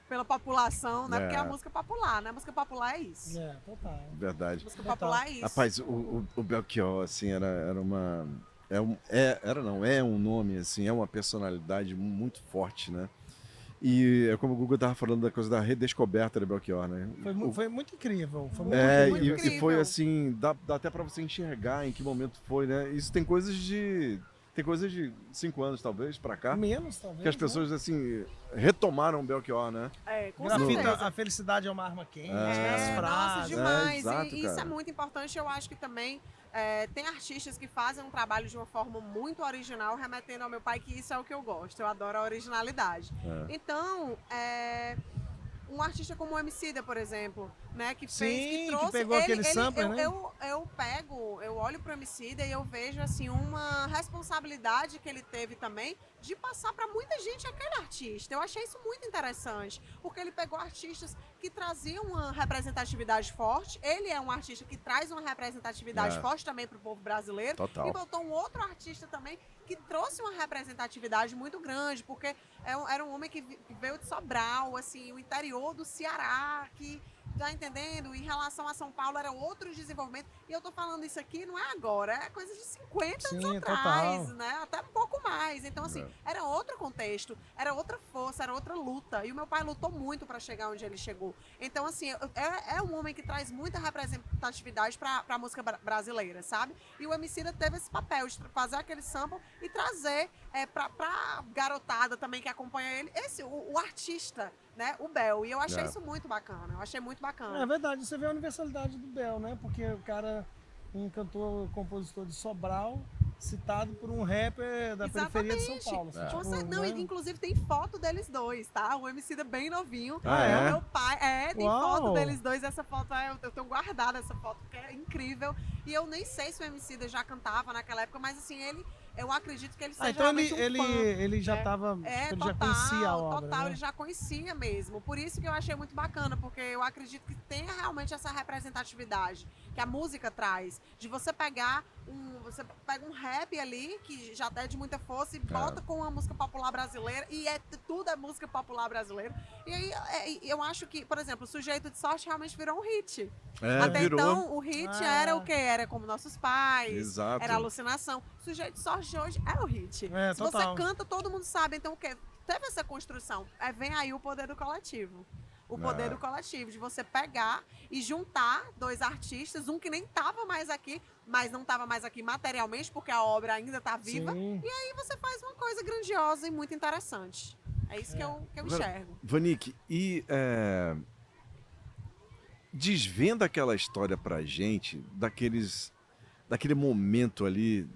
pela população, né? É. Porque é a música popular, né? A música popular é isso. É, total. Verdade. Música Total. popular é isso. Rapaz, o Belchior, assim, era uma... É um nome, assim, é uma personalidade muito forte, né? E é como o Guga tava falando da coisa da redescoberta do Belchior, né? Foi muito incrível. Foi muito É, muito e incrível. foi assim, dá até pra você enxergar em que momento foi, né? Isso tem coisas de 5 anos, talvez, pra cá, menos, talvez. que as né? pessoas, assim, retomaram o Belchior, né? Com Grafita, certeza. a felicidade é uma arma quente, É. as Nossa, frases. demais. exato, e isso é cara. muito importante. Eu acho que também tem artistas que fazem um trabalho de uma forma muito original, remetendo ao meu pai, que isso é o que eu gosto. Eu adoro a originalidade. É. Então, um artista como o Emicida, por exemplo, né, que Sim, fez, que que trouxe, pegou aquele sampler, né? eu olho pro Emicida e eu vejo assim uma responsabilidade que ele teve também de passar para muita gente aquele artista. Eu achei isso muito interessante, porque ele pegou artistas que traziam uma representatividade forte. Ele é um artista que traz uma representatividade É. forte também pro povo brasileiro. Total. E botou um outro artista também que trouxe uma representatividade muito grande, porque era um homem que veio de Sobral, assim, o interior do Ceará, que, tá entendendo? Em relação a São Paulo era outro desenvolvimento. E eu tô falando isso aqui não é agora, é coisa de 50 anos Sim, atrás, total. né? Até um pouco mais. Então, assim, era outro contexto, era outra força, era outra luta. E o meu pai lutou muito para chegar onde ele chegou. Então, assim, é um homem que traz muita representatividade pra música brasileira, sabe? E o Emicida teve esse papel de fazer aquele sample e trazer pra garotada também que acompanha ele, o artista, né? O Bel. E eu achei isso muito bacana. Eu achei muito bacana. É verdade, você vê a universalidade do Bel, né? Porque o cara, um cantor, compositor de Sobral, citado por um rapper da periferia de São Paulo. assim, Com tipo, certeza. Não, né? e, inclusive tem foto deles dois, tá? O Emicida bem novinho. Ah, é? O meu pai. Tem Uau! foto deles dois. Essa foto, eu tenho guardado essa foto, porque é incrível. E eu nem sei se o Emicida já cantava naquela época, mas assim, eu acredito que ele seja Então realmente um fã. ele já tava. Ele já conhecia a obra. Total, né? ele já conhecia mesmo. Por isso que eu achei muito bacana, porque eu acredito que tenha realmente essa representatividade que a música traz. De você pegar você pega um rap ali, que já é de muita força, e bota com a música popular brasileira, e tudo é música popular brasileira. E aí eu acho que, por exemplo, o Sujeito de Sorte realmente virou um hit. Até Virou. então, o hit era o quê? Era Como Nossos Pais, Exato. era Alucinação. Sujeito de Sorte de hoje é o hit. É, Se total. você canta, todo mundo sabe. Então, o quê? Teve essa construção. Vem aí o poder do coletivo. O poder do coletivo, de você pegar e juntar dois artistas, um que nem estava mais aqui, mas não estava mais aqui materialmente, porque a obra ainda está viva. Sim. E aí você faz uma coisa grandiosa e muito interessante. É isso que eu enxergo. Vanik, e desvenda aquela história pra gente, daquele momento ali,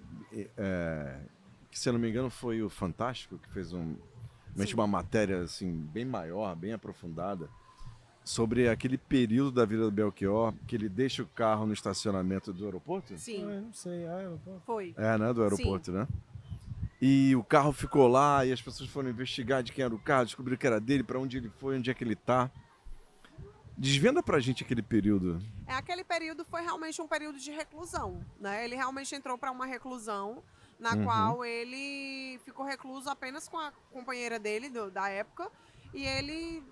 que se eu não me engano foi o Fantástico, que fez uma matéria assim, bem maior, bem aprofundada, sobre aquele período da vida do Belchior, que ele deixa o carro no estacionamento do aeroporto? Sim, Eu não sei. foi. Né? Do aeroporto, né? E o carro ficou lá e as pessoas foram investigar de quem era o carro, descobriram que era dele, pra onde ele foi, onde é que ele tá. Desvenda pra gente aquele período. Aquele período foi realmente um período de reclusão, né? Ele realmente entrou para uma reclusão, na qual ele ficou recluso apenas com a companheira dele da época. E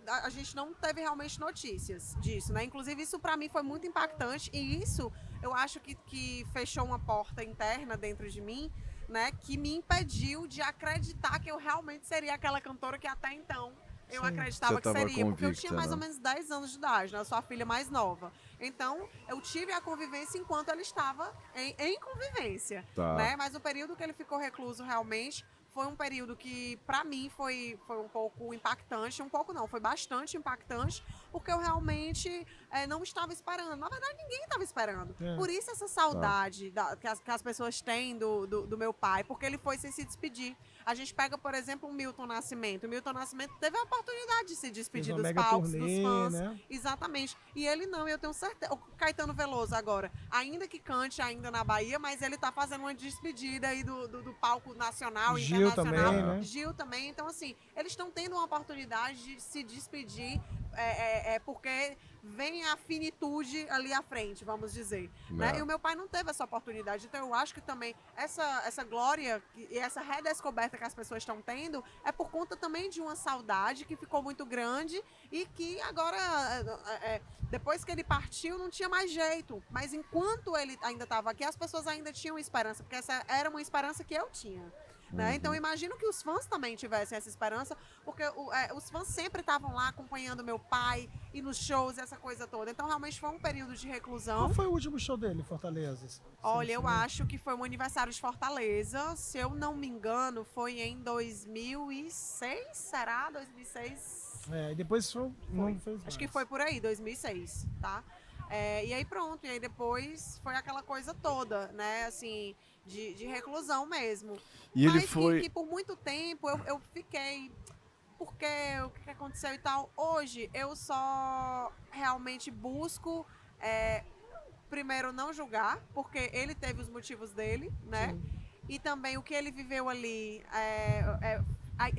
a gente não teve realmente notícias disso, né? Inclusive, isso para mim foi muito impactante. E isso, eu acho que fechou uma porta interna dentro de mim, né? Que me impediu de acreditar que eu realmente seria aquela cantora que até então eu acreditava Você que seria. tava Porque eu tinha convicta, mais né? ou menos 10 anos de idade, né? Eu sou a filha mais nova. Então, eu tive a convivência enquanto ele estava em convivência, Tá. né? Mas o período que ele ficou recluso realmente foi um período que, pra mim, foi um pouco impactante. Um pouco não, foi bastante impactante, porque eu realmente não estava esperando. Na verdade, ninguém estava esperando. Por isso essa saudade que as pessoas têm do meu pai, porque ele foi sem se despedir. A gente pega, por exemplo, o Milton Nascimento. O Milton Nascimento teve a oportunidade de se despedir dos palcos, dos fãs. Né? Exatamente. E ele não, eu tenho certeza. O Caetano Veloso agora, ainda que cante ainda na Bahia, mas ele tá fazendo uma despedida aí do palco nacional e Gil internacional. também, né? Gil também. Então, assim, eles estão tendo uma oportunidade de se despedir porque vem a finitude ali à frente, vamos dizer. Né? E o meu pai não teve essa oportunidade. Então eu acho que também essa glória e essa redescoberta que as pessoas estão tendo é por conta também de uma saudade que ficou muito grande e que agora, depois que ele partiu, não tinha mais jeito. Mas enquanto ele ainda estava aqui, as pessoas ainda tinham esperança, porque essa era uma esperança que eu tinha. Né? Então, imagino que os fãs também tivessem essa esperança, porque os fãs sempre estavam lá acompanhando meu pai e nos shows e essa coisa toda. Então, realmente foi um período de reclusão. Qual foi o último show dele em Fortaleza? Olha, eu acho que foi um aniversário de Fortaleza. Se eu não me engano, foi em 2006, será? 2006? E depois não fez mais. Acho que foi por aí, 2006, tá? E aí pronto, e aí depois foi aquela coisa toda, né, assim, de reclusão mesmo. E Mas ele foi... que por muito tempo eu fiquei, porque o que aconteceu e tal. Hoje eu só realmente busco, primeiro, não julgar, porque ele teve os motivos dele, né? Sim. E também o que ele viveu ali,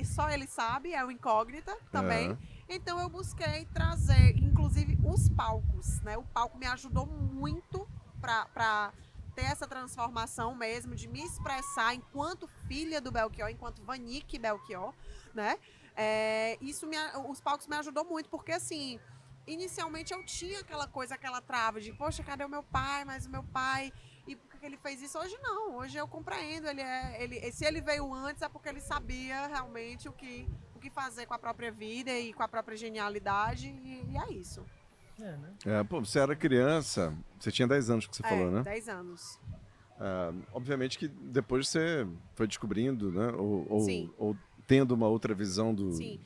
só ele sabe, é o incógnita também. Então eu busquei trazer, inclusive, os palcos, né? O palco me ajudou muito para ter essa transformação mesmo, de me expressar enquanto filha do Belchior, enquanto Vanique Belchior, né? Os palcos me ajudou muito, porque assim, inicialmente eu tinha aquela coisa, aquela trava de, poxa, cadê o meu pai? Mas o meu pai... E por que ele fez isso? Hoje não, hoje eu compreendo. Se ele veio antes é porque ele sabia realmente o que fazer com a própria vida e com a própria genialidade, e é isso. Né? Pô, você era criança, você tinha 10 anos que você falou, né? 10 anos. Obviamente que depois você foi descobrindo, né? Sim. Ou tendo uma outra visão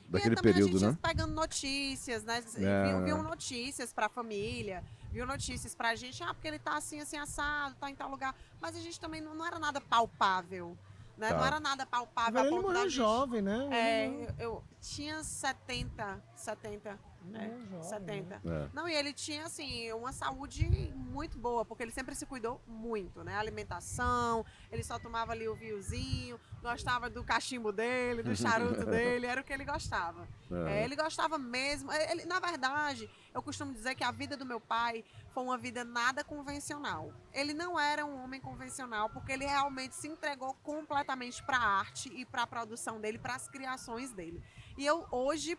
daquele período, né? Pegando notícias, né? Viu notícias pra família, viu notícias pra gente, porque ele tá assim, assim, assado, tá em tal lugar. Mas a gente também não era nada palpável, né? Tá. Não era nada palpável. Agora ele morreu jovem, né? Eu tinha 70. Jovem, 70. né? Não, e ele tinha, assim, uma saúde muito boa, porque ele sempre se cuidou muito, né? Alimentação, ele só tomava ali o vinhozinho, gostava do cachimbo dele, do charuto dele, era o que ele gostava. Ele gostava mesmo. Na verdade, eu costumo dizer que a vida do meu pai foi uma vida nada convencional. Ele não era um homem convencional, porque ele realmente se entregou completamente para a arte e para a produção dele, para as criações dele. E eu hoje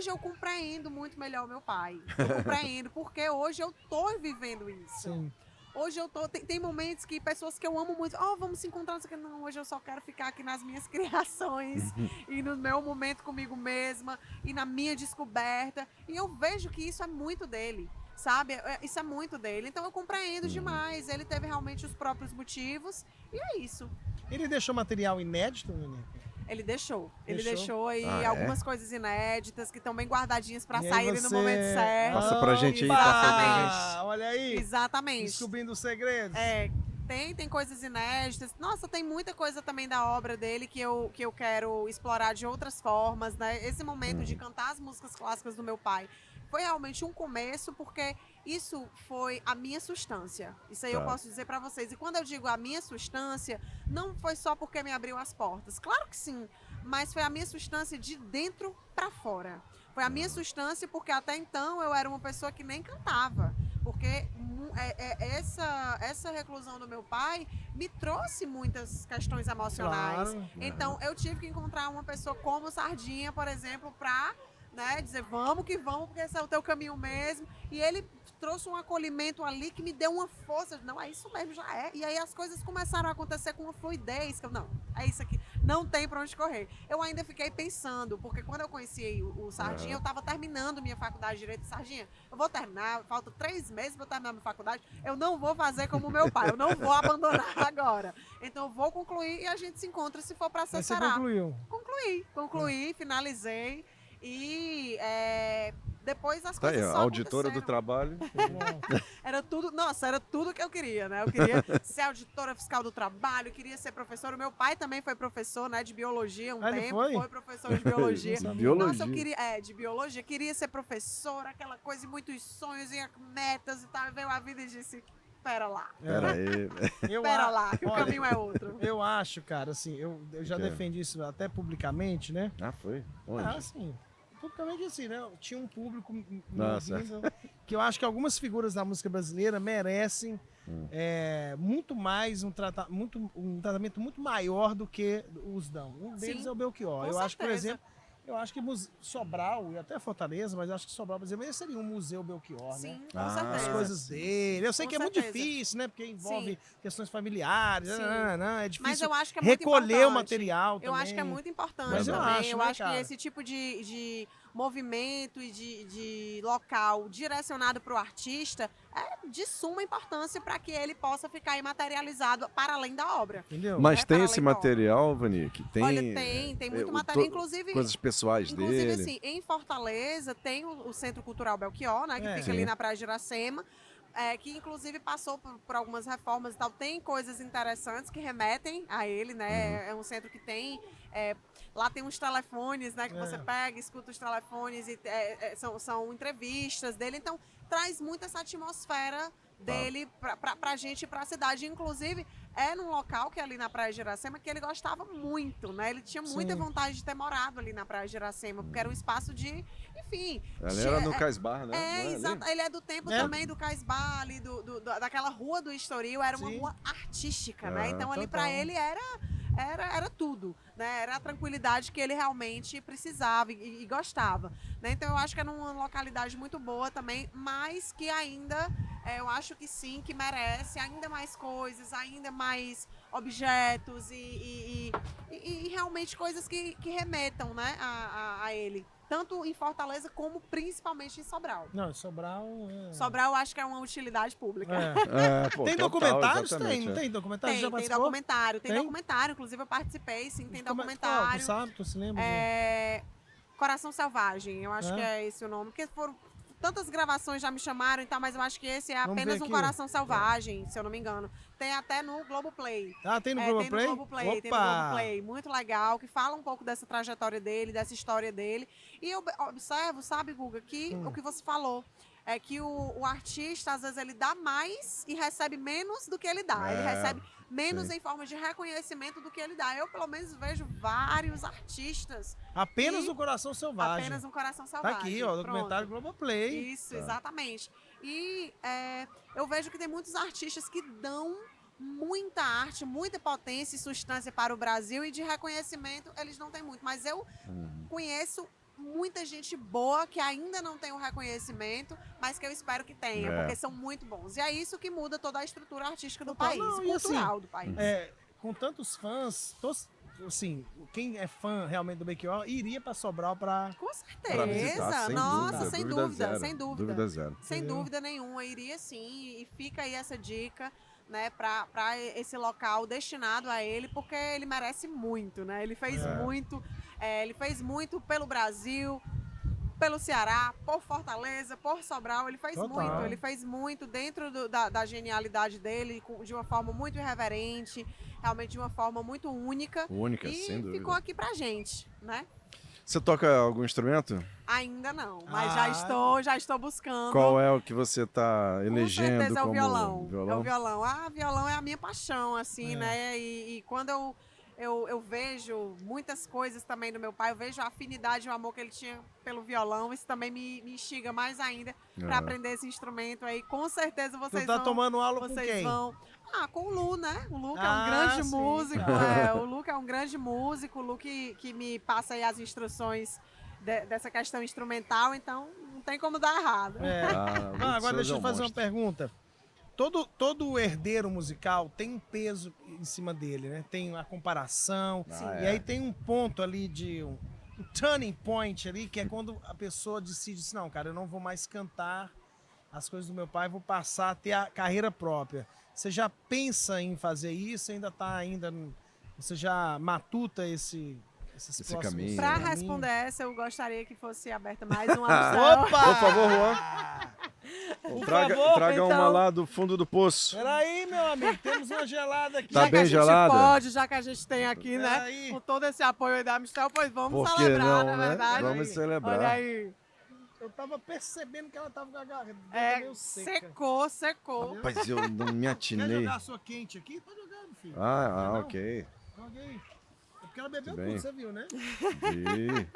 eu compreendo muito melhor o meu pai. Eu compreendo, porque hoje eu tô vivendo isso. Sim. Hoje eu tô. Tem momentos que pessoas que eu amo muito, vamos se encontrar, não sei o que. Não, hoje eu só quero ficar aqui nas minhas criações e no meu momento comigo mesma e na minha descoberta. E eu vejo que isso é muito dele, sabe? Isso é muito dele. Então eu compreendo demais. Ele teve realmente os próprios motivos e é isso. Ele deixou material inédito, Vanique? Ele deixou aí algumas coisas inéditas que estão bem guardadinhas para E aí saírem no momento certo. Passa pra gente aí, Olha aí. Exatamente. Descobrindo os segredos. Tem coisas inéditas. Nossa, tem muita coisa também da obra dele que eu quero explorar de outras formas, né? Esse momento de cantar as músicas clássicas do meu pai foi realmente um começo, porque isso foi a minha substância. Isso aí eu posso dizer para vocês. E quando eu digo a minha substância, não foi só porque me abriu as portas. Claro que sim, mas foi a minha substância de dentro para fora. Foi a minha substância porque até então eu era uma pessoa que nem cantava. Porque essa reclusão do meu pai me trouxe muitas questões emocionais. Claro. Então eu tive que encontrar uma pessoa como Sardinha, por exemplo, para... né, dizer, vamos que vamos, porque esse é o teu caminho mesmo. E ele trouxe um acolhimento ali que me deu uma força. Não, é isso mesmo, já é. E aí as coisas começaram a acontecer com uma fluidez. Que não, é isso aqui. Não tem pra onde correr. Eu ainda fiquei pensando, porque quando eu conheci o Sardinha, eu tava terminando minha faculdade de Direito. Sardinha, eu vou terminar, falta 3 meses pra eu terminar minha faculdade. Eu não vou fazer como meu pai, eu não vou abandonar agora. Então eu vou concluir e a gente se encontra se for pra Você separar. concluiu? Concluí, finalizei. E depois as Tá aí, coisas a só auditora do aconteceram. trabalho. Era tudo que eu queria, né? Eu queria ser auditora fiscal do trabalho, queria ser professora. O meu pai também foi professor, né, de biologia Ele tempo. foi? Professor de biologia. Biologia. Nossa, eu queria, de biologia, queria ser professora, aquela coisa, e muitos sonhos e metas e tal. E veio a vida e disse, pera lá. Pera aí. Pera lá, que o Olha, caminho é outro. Eu acho, cara, assim, eu já defendi isso até publicamente, né? Foi? Onde? Assim, publicamente assim, né? Tinha um público me Nossa. ouvindo, que eu acho que algumas figuras da música brasileira merecem muito mais um tratamento muito maior do que os dão. Um deles Sim, é o Belchior. com Eu acho que, por certeza. exemplo, eu acho que Sobral e até Fortaleza, mas eu acho que Sobral, por exemplo, seria um museu Belchior, né? Sim, com Ah, As certeza. coisas dele. Eu sei Com que é muito certeza. difícil, né? Porque envolve Sim. questões familiares, Sim. é Mas difícil eu acho que é muito recolher o importante. material também. Eu acho que é muito importante Mas eu também. acho, eu né, acho cara? que esse tipo de movimento e de local direcionado para o artista é de suma importância para que ele possa ficar imaterializado para além da obra. Entendeu? Mas É, tem para esse além da obra. material, Vanik? Tem, Olha, tem muito material. Inclusive, coisas pessoais dele. assim, em Fortaleza tem o Centro Cultural Belchior, né? Que É. fica Sim. ali na Praia de Iracema. Que inclusive passou por algumas reformas e tal. Tem coisas interessantes que remetem a ele, né? É um centro que tem. Lá tem uns telefones, né? Que você pega, escuta os telefones e são entrevistas dele. Então, traz muito essa atmosfera dele pra gente, pra cidade. Inclusive, é num local que é ali na Praia de Iracema que ele gostava muito, né? Ele tinha muita Sim. vontade de ter morado ali na Praia de Iracema, porque era um espaço de, enfim... Ela era no Cais Bar, né? Não é ali? exato. Ele é do tempo É. também do Cais Bar, ali daquela rua do Estoril, era uma Sim. rua artística, né? Ah, Então ali total. pra ele era tudo, né? Era a tranquilidade que ele realmente precisava e gostava, né? Então eu acho que é numa localidade muito boa também, mas que ainda, eu acho que sim, que merece ainda mais coisas, ainda mais objetos e realmente coisas que remetam, né, a ele. Tanto em Fortaleza como principalmente em Sobral. Não, Sobral... Sobral eu acho que é uma utilidade pública. Pô, Tem total, documentários? exatamente, Tem, não é. tem documentários? Já Tem participou? documentário, tem Tem? documentário, inclusive eu participei, sim, tem Qual, documentário. tu sabe? Tu se lembra? Coração Selvagem, eu acho É? que é esse o nome, porque foram tantas gravações já me chamaram e tal, mas eu acho que esse é Vamos apenas ver um aqui. Coração Selvagem, se eu não me engano. Tem até no Globoplay. Tem no Tem Globoplay? no Globoplay, tem no Globoplay. Muito legal, que fala um pouco dessa trajetória dele, dessa história dele. E eu observo, sabe, Guga, que o que você falou é que o artista, às vezes, ele dá mais e recebe menos do que ele dá. Ele recebe menos sim. em forma de reconhecimento do que ele dá. Eu, pelo menos, vejo vários artistas. Apenas E- o Coração Selvagem. Apenas um Coração Tá Selvagem. aqui, ó, o documentário Pronto. Globoplay. Isso, exatamente. E eu vejo que tem muitos artistas que dão muita arte, muita potência e substância para o Brasil, e de reconhecimento eles não têm muito. Mas eu conheço muita gente boa que ainda não tem o reconhecimento, mas que eu espero que tenha, porque são muito bons. E é isso que muda toda a estrutura artística do Total, país, não, e cultural assim, do país. Com tantos fãs, assim, quem é fã realmente do Belchior iria pra Sobral pra... Com Pra visitar, certeza. sem Nossa, dúvida, sem dúvida dúvida, zero, sem dúvida. dúvida zero. Sem Entendeu? dúvida nenhuma, iria sim. E fica aí essa dica, né, para esse local destinado a ele, porque ele merece muito, né? Ele fez muito pelo Brasil, pelo Ceará, por Fortaleza, por Sobral. Ele fez muito dentro da genialidade dele, de uma forma muito irreverente, realmente de uma forma muito única. Única, E sem dúvida. ficou aqui pra gente, né? Você toca algum instrumento? Ainda não, mas Ah. já estou buscando. Qual é o que você tá Com elegendo certeza é o como violão. violão? É o violão. Violão é a minha paixão, assim, né? E quando eu vejo muitas coisas também do meu pai, eu vejo a afinidade e o amor que ele tinha pelo violão, isso também me instiga mais ainda para aprender esse instrumento aí. Com certeza vocês Tu tá vão... tomando aula com Vocês quem? vão... com o Lu, né? O Lu que é Ah, um grande sim. músico. O Lu que é um grande músico. O Lu que me passa aí as instruções dessa questão instrumental. Então, não tem como dar errado. Agora deixa eu te fazer uma pergunta. Todo herdeiro musical tem um peso em cima dele, né? Tem a comparação. E aí tem um ponto ali de... um turning point ali, que é quando a pessoa decide assim, não, cara, eu não vou mais cantar as coisas do meu pai, vou passar a ter a carreira própria. Você já pensa em fazer isso? Você já matuta esses Esse caminho, Para né? responder essa, eu gostaria que fosse aberta mais uma opção. Opa! Por favor, Juan. Traga então. uma lá do fundo do poço. Peraí, meu amigo, temos uma gelada aqui. Tá Já que bem a gente gelada? pode, já que a gente tem aqui, né? Peraí. Com todo esse apoio aí da Amistel, pois vamos Por que celebrar, não, na né? verdade. Vamos celebrar. Olha aí. Eu tava percebendo que ela tava com a garganta meio seca. Secou. Rapaz, eu não me Quer atinei. jogar a sua quente aqui? Pode jogar, meu filho. Ah, Não? ok. Joga aí. É porque ela bebeu Muito bem. tudo, você viu, né? Vi.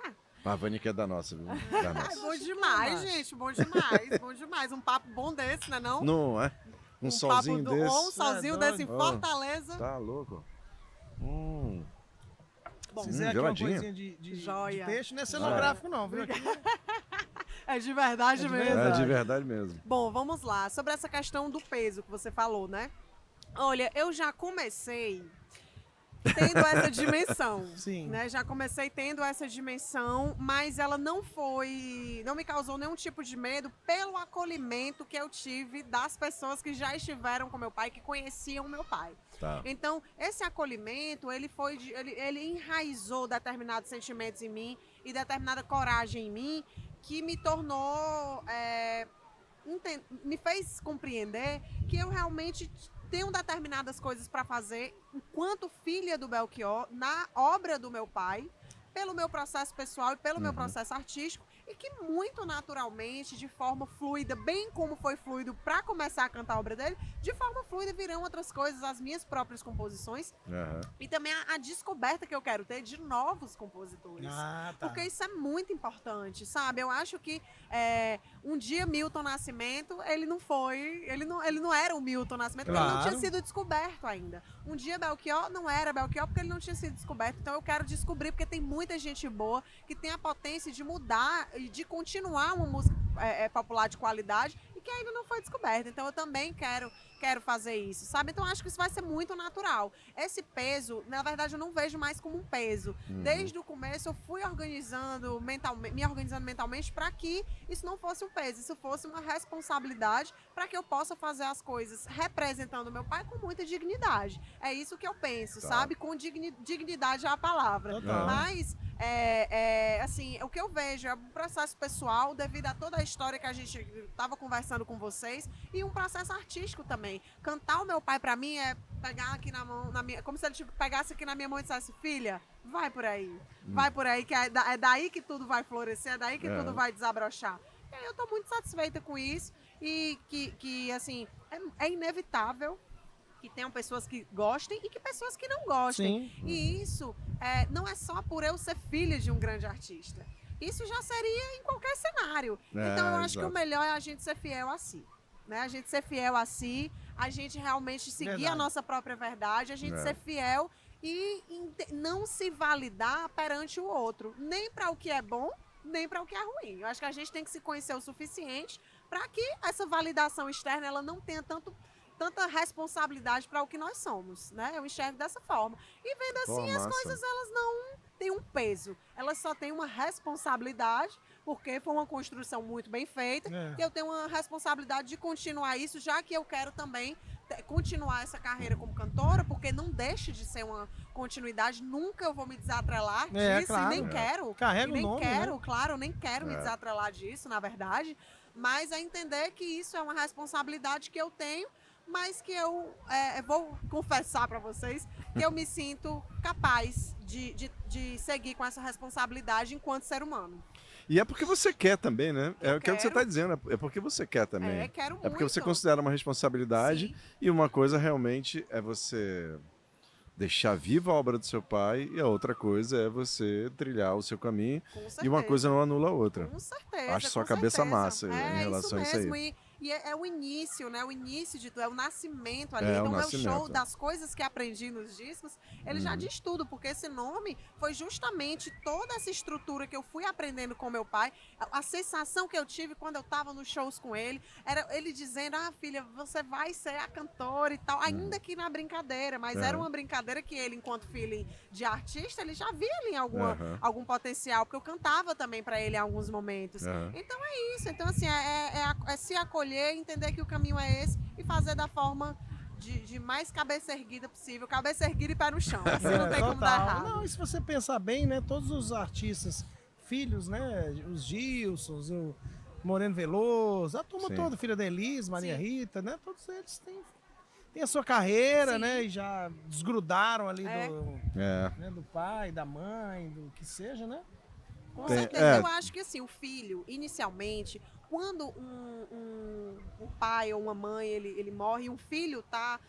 A Vanica é da nossa, viu? Da É nossa. bom demais, gente, bom demais, bom demais. Um papo bom desse, né não? Não é? Um solzinho papo desse. Um solzinho desse em doido. Fortaleza. Tá louco. Bom, Se quiser aqui uma geladinho. coisinha de Joia. peixe, não é cenográfico não, viu? Aqui é de verdade É de mesmo. É de verdade mesmo. Bom, vamos lá. Sobre essa questão do peso que você falou, né? Olha, eu já comecei tendo essa dimensão. Sim. Né? Já comecei tendo essa dimensão, mas ela não me causou nenhum tipo de medo pelo acolhimento que eu tive das pessoas que já estiveram com meu pai, que conheciam meu pai. Tá. Então, esse acolhimento, ele enraizou determinados sentimentos em mim e determinada coragem em mim que me tornou, me fez compreender que eu realmente tenho determinadas coisas para fazer enquanto filha do Belchior na obra do meu pai, pelo meu processo pessoal e pelo meu processo artístico, e que muito naturalmente, de forma fluida, bem como foi fluido para começar a cantar a obra dele, de forma fluida virão outras coisas, as minhas próprias composições e também a descoberta que eu quero ter de novos compositores. Ah, tá. Porque isso é muito importante, sabe? Eu acho que um dia Milton Nascimento, ele não era o Milton Nascimento, porque ele não tinha Claro. sido descoberto ainda. Um dia Belchior não era Belchior porque ele não tinha sido descoberto. Então eu quero descobrir, porque tem muita gente boa que tem a potência de mudar e de continuar uma música popular de qualidade e que ainda não foi descoberta. Então eu também quero fazer isso, sabe? Então eu acho que isso vai ser muito natural. Esse peso, na verdade, eu não vejo mais como um peso. Desde o começo eu fui me organizando mentalmente para que isso não fosse um peso, isso fosse uma responsabilidade para que eu possa fazer as coisas representando meu pai com muita dignidade. É isso que eu penso, sabe? Com dignidade é a palavra. Total. Mas, assim, o que eu vejo é um processo pessoal, devido a toda a história que a gente estava conversando com vocês, e um processo artístico também. Cantar o meu pai pra mim é pegar aqui na mão, como se ele pegasse aqui na minha mão e dissesse: filha, vai por aí, que é daí que tudo vai florescer, é daí que tudo vai desabrochar. E aí eu tô muito satisfeita com isso e que assim, é inevitável que tenham pessoas que gostem e que pessoas que não gostem. Sim. E isso não é só por eu ser filha de um grande artista. Isso já seria em qualquer cenário. Então eu acho que o melhor é a gente ser fiel a si. Né? A gente ser fiel a si, a gente realmente seguir Verdade. a nossa própria verdade, a gente ser fiel e não se validar perante o outro, nem para o que é bom, nem para o que é ruim. Eu acho que a gente tem que se conhecer o suficiente para que essa validação externa ela não tenha tanta responsabilidade para o que nós somos, né? Eu enxergo dessa forma. E vendo assim, as coisas elas não têm um peso, elas só têm uma responsabilidade, porque foi uma construção muito bem feita, e eu tenho uma responsabilidade de continuar isso, já que eu quero também continuar essa carreira como cantora, porque não deixa de ser uma continuidade, nunca eu vou me desatrelar disso, claro. e nem quero. Carrega e nem o nome, quero, né? claro, eu nem quero me desatrelar disso, na verdade, mas é entender que isso é uma responsabilidade que eu tenho, mas que eu vou confessar para vocês que eu me sinto capaz de seguir com essa responsabilidade enquanto ser humano. E é porque você quer também, né? É o que você quero. está dizendo, é porque você quer também. Quero muito. É porque você considera uma responsabilidade. Sim. E uma coisa realmente é você deixar viva a obra do seu pai, e a outra coisa é você trilhar o seu caminho. Com certeza. E uma coisa não anula a outra. Com certeza. Acho sua com cabeça certeza. massa em relação a isso mesmo. aí. E é o início, né? O início de tudo, é o nascimento ali. É, Então, o o meu nascimento. show das coisas que aprendi nos discos, ele já diz tudo, porque esse nome foi justamente toda essa estrutura que eu fui aprendendo com meu pai. A sensação que eu tive quando eu tava nos shows com ele, era ele dizendo: ah, filha, você vai ser a cantora e tal, ainda que na brincadeira, mas era uma brincadeira que ele, enquanto filho de artista, ele já via ali algum potencial, porque eu cantava também pra ele em alguns momentos. Então é isso. Então, assim, é se acolher, entender que o caminho é esse e fazer da forma de mais cabeça erguida possível, cabeça erguida e pé no chão. Assim não tem como dar errado. Não, e se você pensar bem, né, todos os artistas, filhos, né, os Gilsons, o Moreno Veloso, a turma toda, filha da Elis, Maria Sim. Rita, né, todos eles têm a sua carreira, Sim. né, e já desgrudaram ali É. do pai, da mãe, do que seja, né? Com Tem- certeza. Eu acho que assim, o filho, inicialmente, quando um pai ou uma mãe ele morre e um filho tá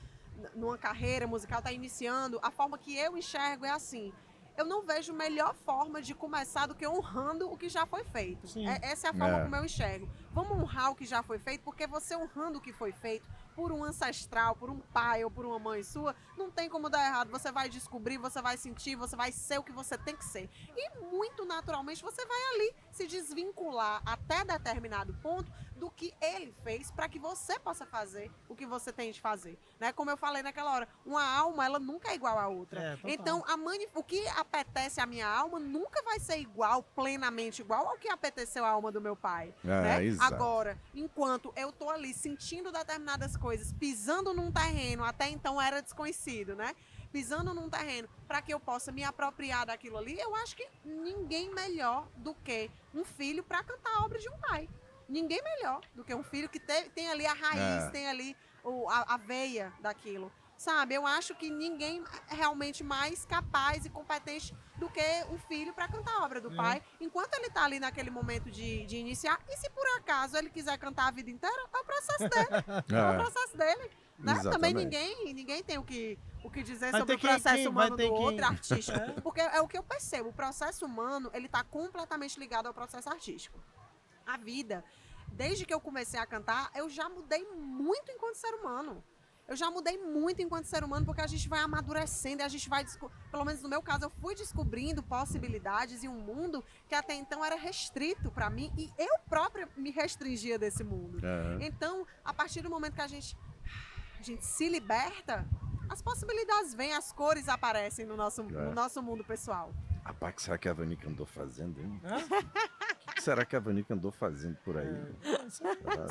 numa carreira musical, tá iniciando, a forma que eu enxergo é assim: eu não vejo melhor forma de começar do que honrando o que já foi feito. Sim. Essa é a forma como eu enxergo. Vamos honrar o que já foi feito, porque você honrando o que foi feito por um ancestral, por um pai ou por uma mãe sua, não tem como dar errado. Você vai descobrir, você vai sentir, você vai ser o que você tem que ser. E muito naturalmente você vai ali se desvincular até determinado ponto do que ele fez para que você possa fazer o que você tem de fazer, né? Como eu falei naquela hora, uma alma, ela nunca é igual à outra. Total. Então, o que apetece à minha alma nunca vai ser igual, plenamente igual ao que apeteceu à alma do meu pai, né? Exato. Agora, enquanto eu tô ali sentindo determinadas coisas, pisando num terreno, até então era desconhecido, né? Pisando num terreno para que eu possa me apropriar daquilo ali, eu acho que ninguém melhor do que um filho para cantar a obra de um pai. Ninguém melhor do que um filho que tem ali a raiz, tem ali a veia daquilo. Sabe, eu acho que ninguém é realmente mais capaz e competente do que um filho para cantar a obra do pai, enquanto ele tá ali naquele momento de iniciar. E se por acaso ele quiser cantar a vida inteira, é o processo dele. É o processo dele. Né? Também ninguém tem o que dizer sobre o processo humano do outro artístico. Porque é o que eu percebo, o processo humano, ele tá completamente ligado ao processo artístico. A vida, desde que eu comecei a cantar, eu já mudei muito enquanto ser humano. Eu já mudei muito enquanto ser humano, porque a gente vai amadurecendo e a gente vai, pelo menos no meu caso, eu fui descobrindo possibilidades e um mundo que até então era restrito para mim e eu própria me restringia desse mundo. Então, a partir do momento que a gente se liberta, as possibilidades vêm, as cores aparecem no nosso mundo pessoal. Rapaz, o que será que a Vanica andou fazendo, hein? O que será que a Vanica andou fazendo por aí?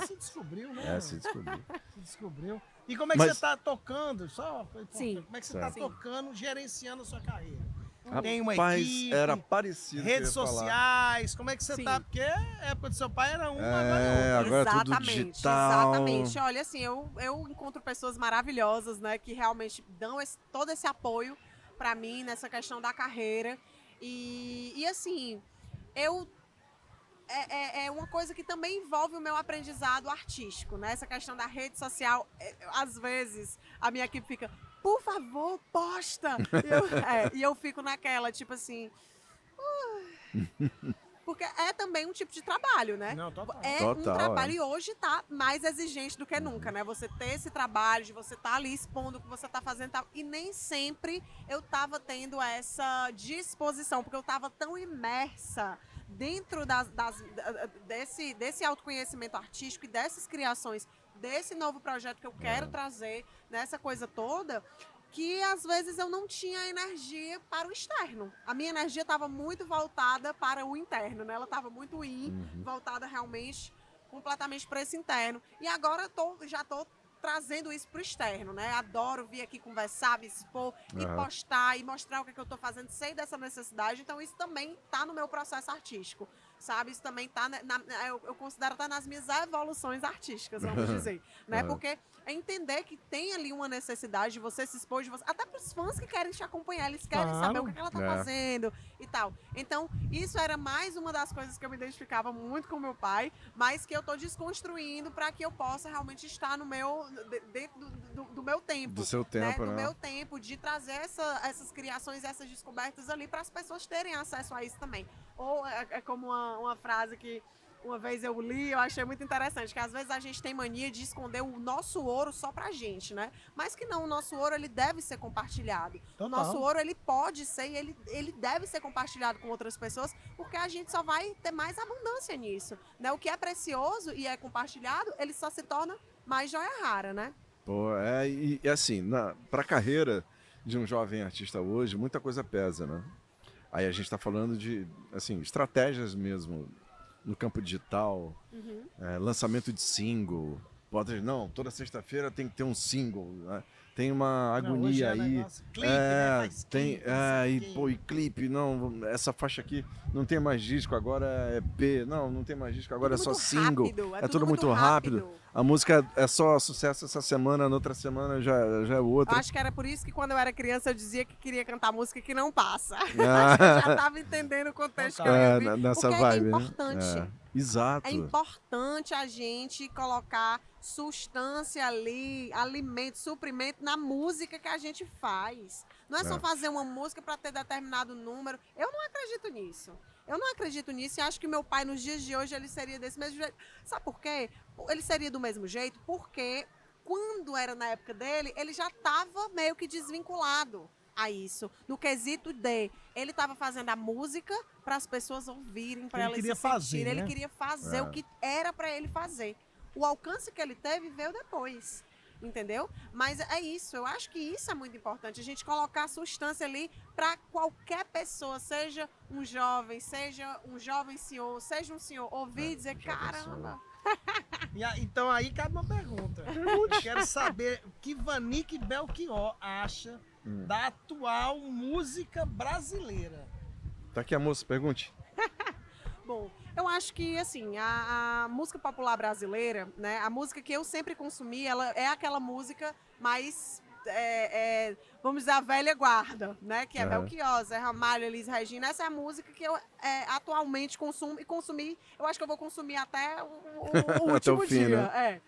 Se descobriu, né? Se descobriu. Se descobriu. E como é que você está tocando? Sim. Como é que você está tocando, gerenciando a sua carreira? Rapaz, Tem uma equipe, era parecido. redes sociais, como é que você tá? Porque a época do seu pai era uma, agora é tudo digital. Exatamente. Olha, assim, eu encontro pessoas maravilhosas, né, que realmente dão todo esse apoio para mim nessa questão da carreira. E assim, é uma coisa que também envolve o meu aprendizado artístico, né? Essa questão da rede social, às vezes a minha equipe fica, por favor, posta! E eu fico naquela, tipo assim... Porque é também um tipo de trabalho, né? Não, total. Um trabalho e hoje tá mais exigente do que nunca, né? Você ter esse trabalho, de você estar ali expondo o que você tá fazendo e tal. E nem sempre eu tava tendo essa disposição, porque eu tava tão imersa dentro desse autoconhecimento artístico e dessas criações, desse novo projeto que eu quero trazer, nessa coisa toda, que às vezes eu não tinha energia para o externo. A minha energia estava muito voltada para o interno, né? Ela estava muito voltada realmente, completamente para esse interno. E agora já estou trazendo isso para o externo, né? Adoro vir aqui conversar, me expor e postar e mostrar o que eu estou fazendo, sei dessa necessidade. Então isso também está no meu processo artístico, sabe? Isso também está, eu considero até nas minhas evoluções artísticas, vamos dizer, né? Porque é entender que tem ali uma necessidade de você se expor, até para os fãs que querem te acompanhar, eles querem saber o que ela está fazendo e tal. Então, isso era mais uma das coisas que eu me identificava muito com meu pai, mas que eu estou desconstruindo para que eu possa realmente estar dentro do meu tempo. Do seu tempo, né? né? Do meu tempo, de trazer essas criações, essas descobertas ali para as pessoas terem acesso a isso também. Ou é como uma frase que uma vez eu li, eu achei muito interessante, que às vezes a gente tem mania de esconder o nosso ouro só pra gente, né? Mas que não, o nosso ouro, ele deve ser compartilhado. Total. O nosso ouro, ele pode ser e ele deve ser compartilhado com outras pessoas, porque a gente só vai ter mais abundância nisso, né? O que é precioso e é compartilhado, ele só se torna mais joia rara, né? Pô, e assim, pra carreira de um jovem artista hoje, muita coisa pesa, né? Aí a gente tá falando de, assim, estratégias mesmo, no campo digital, lançamento de single. Não, toda sexta-feira tem que ter um single, né? Tem uma agonia aí. Clipe, né? Faz Tem, clipe, e clipe, não, essa faixa aqui não tem mais disco, agora é EP, não tem mais disco, agora é só single. Rápido, tudo muito rápido. A música é só sucesso essa semana, na outra semana já é outra. Eu acho que era por isso que quando eu era criança eu dizia que queria cantar música que não passa. Eu já estava entendendo o contexto que eu ia vir, nessa porque vibe, é importante. né? Exato. É importante a gente colocar substância ali, alimento, suprimento na música que a gente faz. Não é só fazer uma música para ter determinado número. Eu não acredito nisso. Eu não acredito nisso e acho que meu pai, nos dias de hoje, ele seria desse mesmo jeito. Sabe por quê? Ele seria do mesmo jeito porque quando era na época dele, ele já estava meio que desvinculado a isso. No quesito de ele estava fazendo a música para as pessoas ouvirem, para elas se sentirem. Ele queria fazer o que era para ele fazer. O alcance que ele teve veio depois. Entendeu? Mas é isso, eu acho que isso é muito importante, a gente colocar a substância ali para qualquer pessoa, seja um jovem senhor, seja um senhor, ouvir e dizer, caramba. Então aí cabe uma pergunta. Quero saber o que Vanique Belchior acha da atual música brasileira. Tá aqui a moça, pergunte. Bom, eu acho que, assim, a música popular brasileira, né, a música que eu sempre consumi, ela é aquela música mais, vamos dizer, a velha guarda, né, que é Belchior, Zé Ramalho, Elis Regina. Essa é a música que eu atualmente consumo e consumi, eu acho que eu vou consumir até o último fim, dia. Né?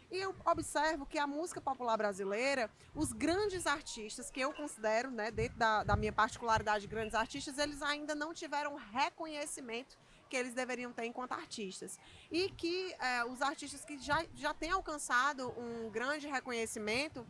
E eu observo que a música popular brasileira, os grandes artistas, que eu considero, né, dentro da minha particularidade, grandes artistas, eles ainda não tiveram reconhecimento que eles deveriam ter enquanto artistas. E que os artistas que já têm alcançado um grande reconhecimento,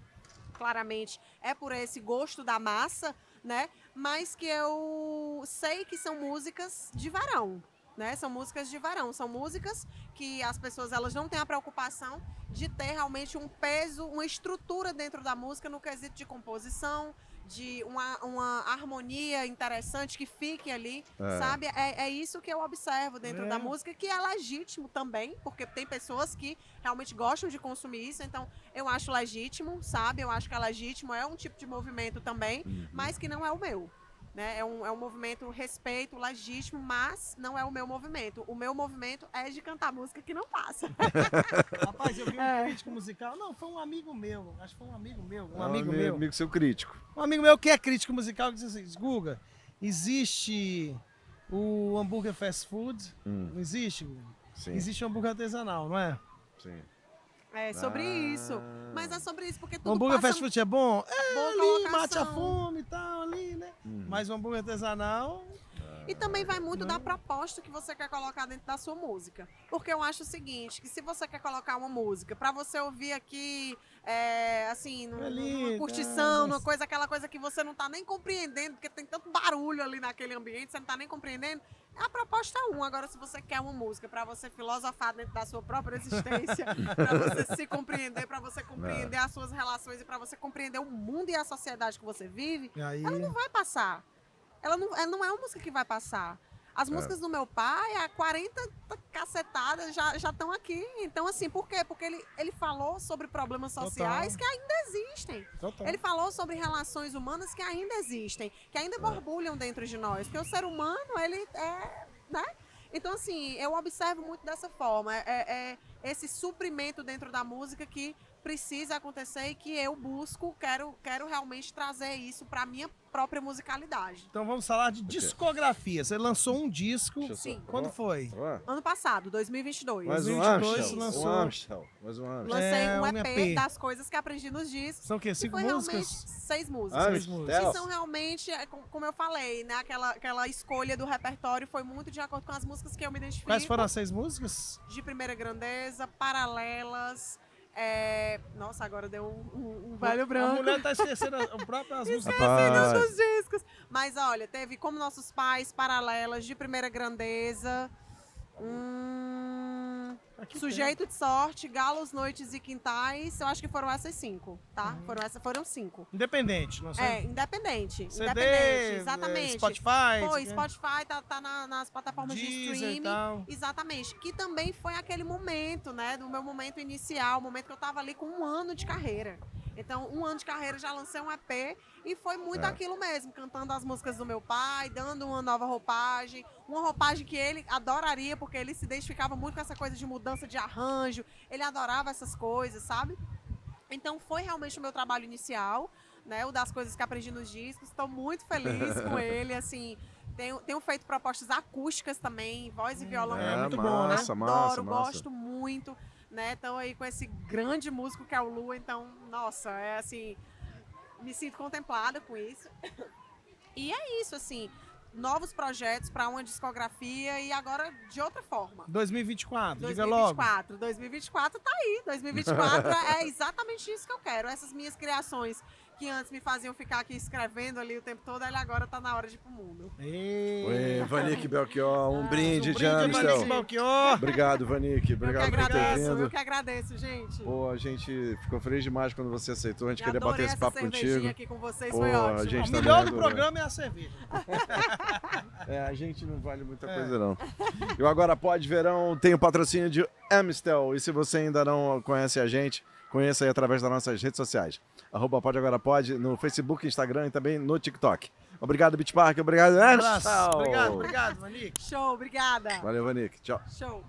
claramente é por esse gosto da massa, né? Mas que eu sei que são músicas de verão. Né? São músicas de verão, são músicas que as pessoas elas não têm a preocupação de ter realmente um peso, uma estrutura dentro da música no quesito de composição, de uma harmonia interessante que fique ali, sabe? É isso que eu observo dentro da música, que é legítimo também, porque tem pessoas que realmente gostam de consumir isso, então eu acho legítimo, sabe? Eu acho que é legítimo, é um tipo de movimento também, mas que não é o meu. Né? É um movimento, respeito, legítimo, mas não é o meu movimento. O meu movimento é de cantar música que não passa. Rapaz, eu vi um crítico musical. Não, foi um amigo meu. Acho que foi um amigo meu. Um amigo seu crítico. Um amigo meu que é crítico musical que disse assim, Guga, existe o hambúrguer fast food? Não existe? Sim. Existe o hambúrguer artesanal, não é? Sim. É sobre isso. Mas é sobre isso, porque tudo o hambúrguer passa... fast food é bom? Boa ali, colocação. mate a fome e tal, ali, né? Mas o hambúrguer artesanal... E também vai muito da proposta que você quer colocar dentro da sua música. Porque eu acho o seguinte, que se você quer colocar uma música pra você ouvir aqui, assim, numa curtição, numa coisa, aquela coisa que você não tá nem compreendendo, porque tem tanto barulho ali naquele ambiente, você não tá nem compreendendo, é a proposta 1. Agora, se você quer uma música pra você filosofar dentro da sua própria existência, pra você se compreender, pra você compreender as suas relações e pra você compreender o mundo e a sociedade que você vive, ela não vai passar. Ela não é uma música que vai passar. As músicas do meu pai, há 40 cacetadas já estão aqui. Então, assim, por quê? Porque ele falou sobre problemas sociais que ainda existem. Ele falou sobre relações humanas que ainda existem, que ainda borbulham dentro de nós. Porque o ser humano, ele né? Então, assim, eu observo muito dessa forma. É esse suprimento dentro da música que precisa acontecer e que eu busco, quero realmente trazer isso para minha própria musicalidade. Então vamos falar de discografia. Você lançou um disco. Sim. Quando foi? Ano passado, 2022. Mais um 2022 lançou. Mais um Amstel. Lancei um EP das coisas que aprendi nos discos. São o quê? 5 músicas? 6 músicas. Que são realmente, como eu falei, né? Aquela escolha do repertório foi muito de acordo com as músicas que eu me identifico. Quais foram as 6 músicas? De Primeira Grandeza, Paralelas. Nossa, agora deu um velho branco. A mulher tá esquecendo as músicas. Esquecendo dos discos. Mas olha, teve Como Nossos Pais, Paralelas, De Primeira Grandeza, Sujeito de Sorte, Galos, Noites e Quintais. Eu acho que foram essas 5, tá? Foram 5. Independente, não sei. Independente. CD, independente, exatamente. Spotify. Foi, Spotify tá nas plataformas de streaming. Tal. Exatamente. Que também foi aquele momento, né? Do meu momento inicial, o momento que eu tava ali com 1 ano de carreira. Então, 1 ano de carreira, já lancei um EP e foi muito aquilo mesmo, cantando as músicas do meu pai, dando uma nova roupagem, uma roupagem que ele adoraria, porque ele se identificava muito com essa coisa de mudança de arranjo, ele adorava essas coisas, sabe? Então, foi realmente o meu trabalho inicial, né? O das coisas que aprendi nos discos, estou muito feliz com ele, assim... Tenho feito propostas acústicas também, voz e violão. Muito bom, né? Adoro, gosto muito. né? Estão aí com esse grande músico que é o Lua, então, nossa, é assim, me sinto contemplada com isso. E é isso, assim, novos projetos para uma discografia e agora de outra forma. 2024, diga logo. 2024 tá aí. 2024 é exatamente isso que eu quero. Essas minhas criações que antes me faziam ficar aqui escrevendo ali o tempo todo, ele agora tá na hora de ir pro mundo. Oi, Vanique Belchior, um brinde de Vanique Amistel. Belchior. Obrigado, Vanique. Obrigado por ter vindo. Eu que agradeço, gente. Pô, a gente ficou feliz demais quando você aceitou. A gente queria Adorei bater esse papo essa cervejinha contigo. aqui com vocês, Pô, foi a ótimo. gente O também melhor do adorou. programa é a cerveja. A gente não vale muita coisa, não. E o Agora Pode Verão tem o patrocínio de Amistel. E se você ainda não conhece a gente, conheça aí através das nossas redes sociais. @Pode Agora Pode no Facebook, Instagram e também no TikTok. Obrigado, Beach Park. Obrigado, Abraço. Tchau. Obrigado, Vanique. Show, obrigada. Valeu, Vanique. Tchau. Show.